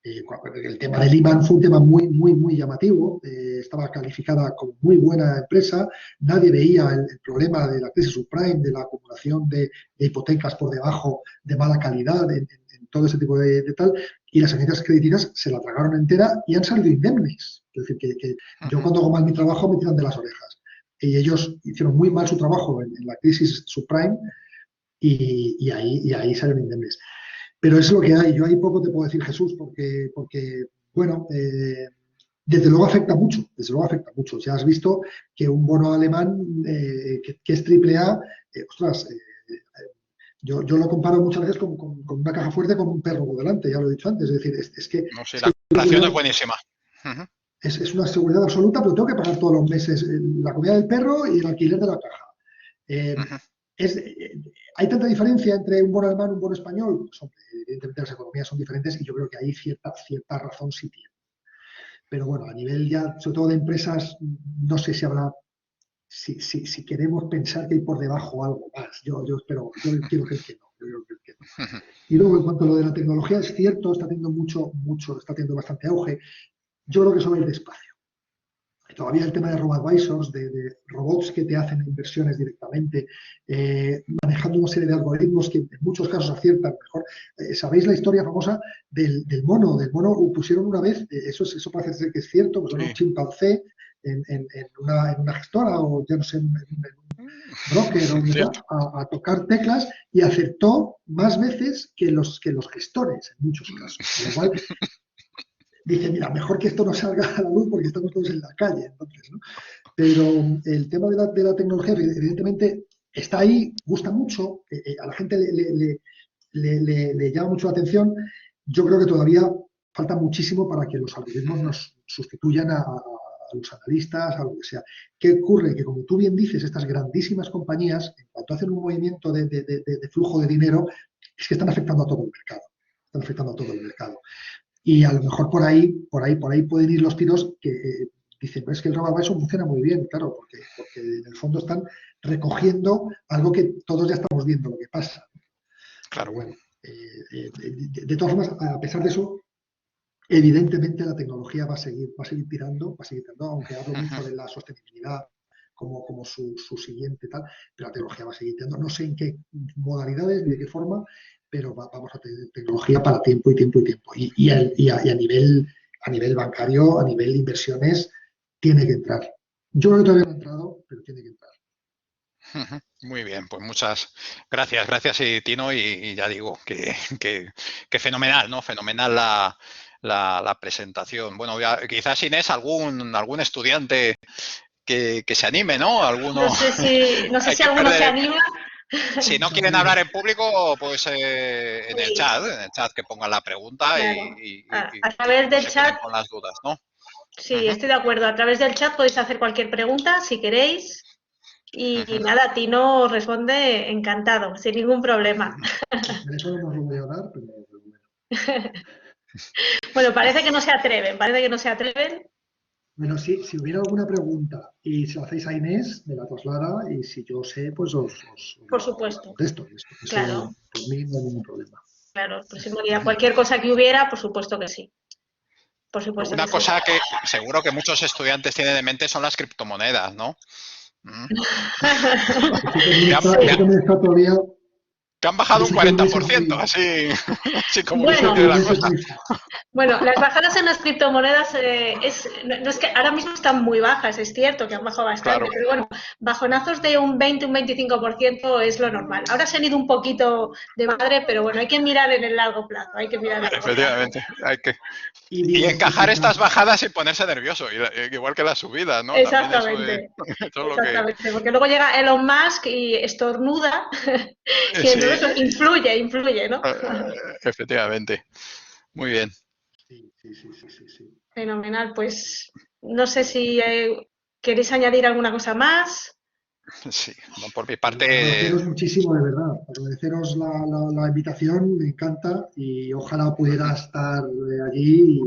El tema de Lehman fue un tema muy llamativo. Estaba calificada como muy buena empresa. Nadie veía el problema de la crisis subprime, de la acumulación de hipotecas por debajo de mala calidad, en todo ese tipo de tal. Y las agencias crediticias se la tragaron entera y han salido indemnes. Es decir, que yo cuando hago mal mi trabajo me tiran de las orejas. Y ellos hicieron muy mal su trabajo en la crisis subprime y ahí salieron indemnes. Pero es lo que hay. Yo ahí poco te puedo decir, Jesús, porque bueno, desde luego afecta mucho. Desde luego afecta mucho. Ya has visto que un bono alemán que es AAA, ostras, yo lo comparo muchas veces con una caja fuerte con un perro por delante, ya lo he dicho antes. Es decir, es que... No sé, la comparación es buenísima. Es una seguridad absoluta, pero tengo que pagar todos los meses la comida del perro y el alquiler de la caja. Ujú. ¿Hay tanta diferencia entre un buen alemán y un buen español? Pues, hombre, evidentemente las economías son diferentes y yo creo que ahí cierta razón sí tiene. Pero bueno, a nivel ya, sobre todo de empresas, no sé si habrá, si queremos pensar que hay por debajo algo más. Yo quiero creer que no. Yo quiero creer que no. Ujú. Y luego, en cuanto a lo de la tecnología, es cierto, está teniendo está teniendo bastante auge. Yo creo que eso va a ir despacio. Todavía el tema de robo-advisors, de robots que te hacen inversiones directamente, manejando una serie de algoritmos que en muchos casos aciertan mejor. ¿Sabéis la historia famosa del mono? Del mono pusieron una vez, eso parece ser que es cierto, pues un Sí. chimpancé en una gestora o ya no sé, en un broker o donde sea, Cierto. a tocar teclas y acertó más veces que los gestores en muchos casos. Con lo cual, dice, mira, mejor que esto no salga a la luz porque estamos todos en la calle, entonces, ¿no? Pero el tema de la tecnología, evidentemente, está ahí, gusta mucho, a la gente le llama mucho la atención. Yo creo que todavía falta muchísimo para que los algoritmos nos sustituyan a los analistas, a lo que sea. ¿Qué ocurre? Que como tú bien dices, estas grandísimas compañías, en cuanto hacen un movimiento de flujo de dinero, es que están afectando a todo el mercado. Están afectando a todo el mercado. Y a lo mejor por ahí pueden ir los tiros que dicen, es que el RoboAdvisor funciona muy bien, claro, porque en el fondo están recogiendo algo que todos ya estamos viendo lo que pasa. Pero Claro. bueno, de todas formas, a pesar de eso, evidentemente la tecnología va a seguir tirando, aunque hablo mucho Ujú. de la sostenibilidad como su siguiente tal, pero la tecnología va a seguir tirando. No sé en qué modalidades ni de qué forma, pero vamos a tener tecnología para tiempo y tiempo y tiempo. Y a nivel bancario, a nivel de inversiones, tiene que entrar. Yo creo que todavía no ha entrado, pero tiene que entrar. Ujú. Muy bien, pues muchas gracias, Tino, y ya digo que fenomenal, ¿no? Fenomenal la presentación. Bueno, quizás Inés, algún estudiante que se anime, ¿no? No Alguno sé si, no sé hay si que alguno se perder. anima. Si no Nos quieren hablar abrimos. en público, pues Sí, en el chat que pongan la pregunta claro. A y través no del se queden chat, con las dudas, ¿no? sí, Ujú, estoy de acuerdo. A través del chat podéis hacer cualquier pregunta si queréis. Y ujú. nada, Tino responde encantado, sin ningún problema. El teléfono no os lo voy a dar, pero bueno. Bueno, parece que no se atreven, parece que no se atreven. Bueno, si hubiera alguna pregunta y se la hacéis a Inés, me la traslada y si yo sé, pues os Por la supuesto, contesto. Eso claro, por mí no hay ningún problema. claro. El próximo día, cualquier cosa que hubiera, por supuesto que sí. Por supuesto Una que sí. cosa que seguro que muchos estudiantes tienen en mente son las criptomonedas, ¿no? Mm. Que han, que Eso también está todavía, que han yo bajado un sé que Inés es 40%, muy, así, así como yo que sé que viene Bueno, la Inés es cosa. muy fan. bueno, las bajadas en las criptomonedas no es que ahora mismo están muy bajas, es cierto que han bajado bastante, Claro, pero bueno, bajonazos de un 20, un 25% es lo normal. Ahora se han ido un poquito de madre, pero bueno, hay que mirar en el largo plazo, hay que mirar en el largo plazo. efectivamente. Hay que, Y y encajar diversificar. estas bajadas sin ponerse nervioso, igual que las subidas, ¿no? También eso es, Exactamente, eso es lo que... exactamente, porque luego llega Elon Musk y estornuda y entonces Sí, influye, ¿no? efectivamente. Muy bien. Sí, sí, sí, sí, sí, sí. Fenomenal, pues no sé si queréis añadir alguna cosa más. Sí, no, por mi Pues parte, agradeceros muchísimo, de verdad. Agradeceros la invitación, me encanta y ojalá pudiera estar allí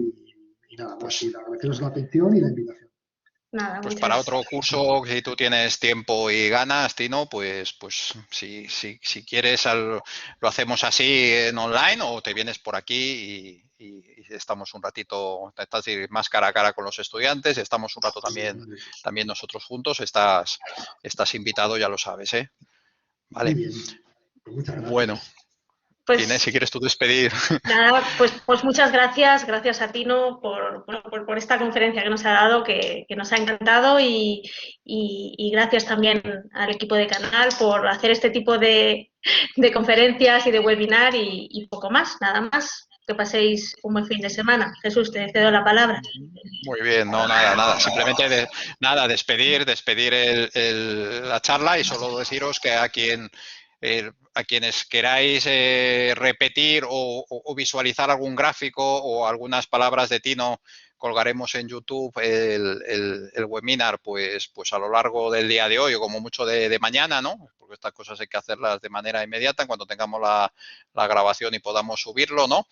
y nada más. Y pues, agradeceros la atención y la invitación. Nada, pues para muchas. otro curso, si tú tienes tiempo y ganas, Tino, pues si quieres lo hacemos así en online o te vienes por aquí y estamos un ratito, estás más cara a cara con los estudiantes, estamos un rato también nosotros juntos, estás invitado, ya lo sabes, ¿eh? Muy Vale. bien, pues muchas Bueno, gracias. Inés, Pues si quieres tú despedir. nada, pues muchas gracias a Tino por esta conferencia que nos ha dado, que nos ha encantado y gracias también al equipo de Canal por hacer este tipo de conferencias y de webinar y poco más, nada más. Que paséis un buen fin de semana. Jesús, te cedo la palabra. Muy bien, no, nada. Simplemente despedir la charla y solo deciros que a quienes queráis repetir o visualizar algún gráfico o algunas palabras de Tino colgaremos en YouTube el webinar pues a lo largo del día de hoy o como mucho de mañana, ¿no? Porque estas cosas hay que hacerlas de manera inmediata en cuanto tengamos la grabación y podamos subirlo, ¿no?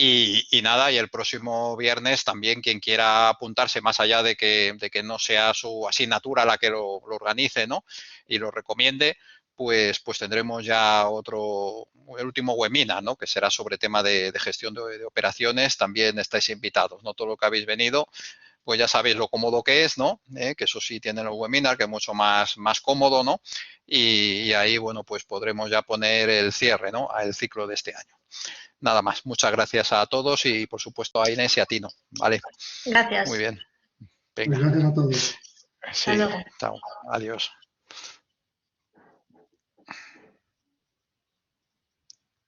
Y nada, y el próximo viernes también quien quiera apuntarse, más allá de que no sea su asignatura la que lo organice, ¿no? Y lo recomiende, pues tendremos ya el último webinar, ¿no? Que será sobre tema de gestión de operaciones. También estáis invitados, ¿no? Todo lo que habéis venido, pues ya sabéis lo cómodo que es, ¿no? Que eso sí tiene el webinar, que es mucho más cómodo, ¿no? Y ahí, bueno, pues podremos ya poner el cierre, ¿no? Al ciclo de este año. Nada más. Muchas gracias a todos y, por supuesto, a Inés y a Tino. Vale. Gracias. Muy bien. Pues Venga. gracias a todos. Hasta Sí. luego. Chao. Adiós.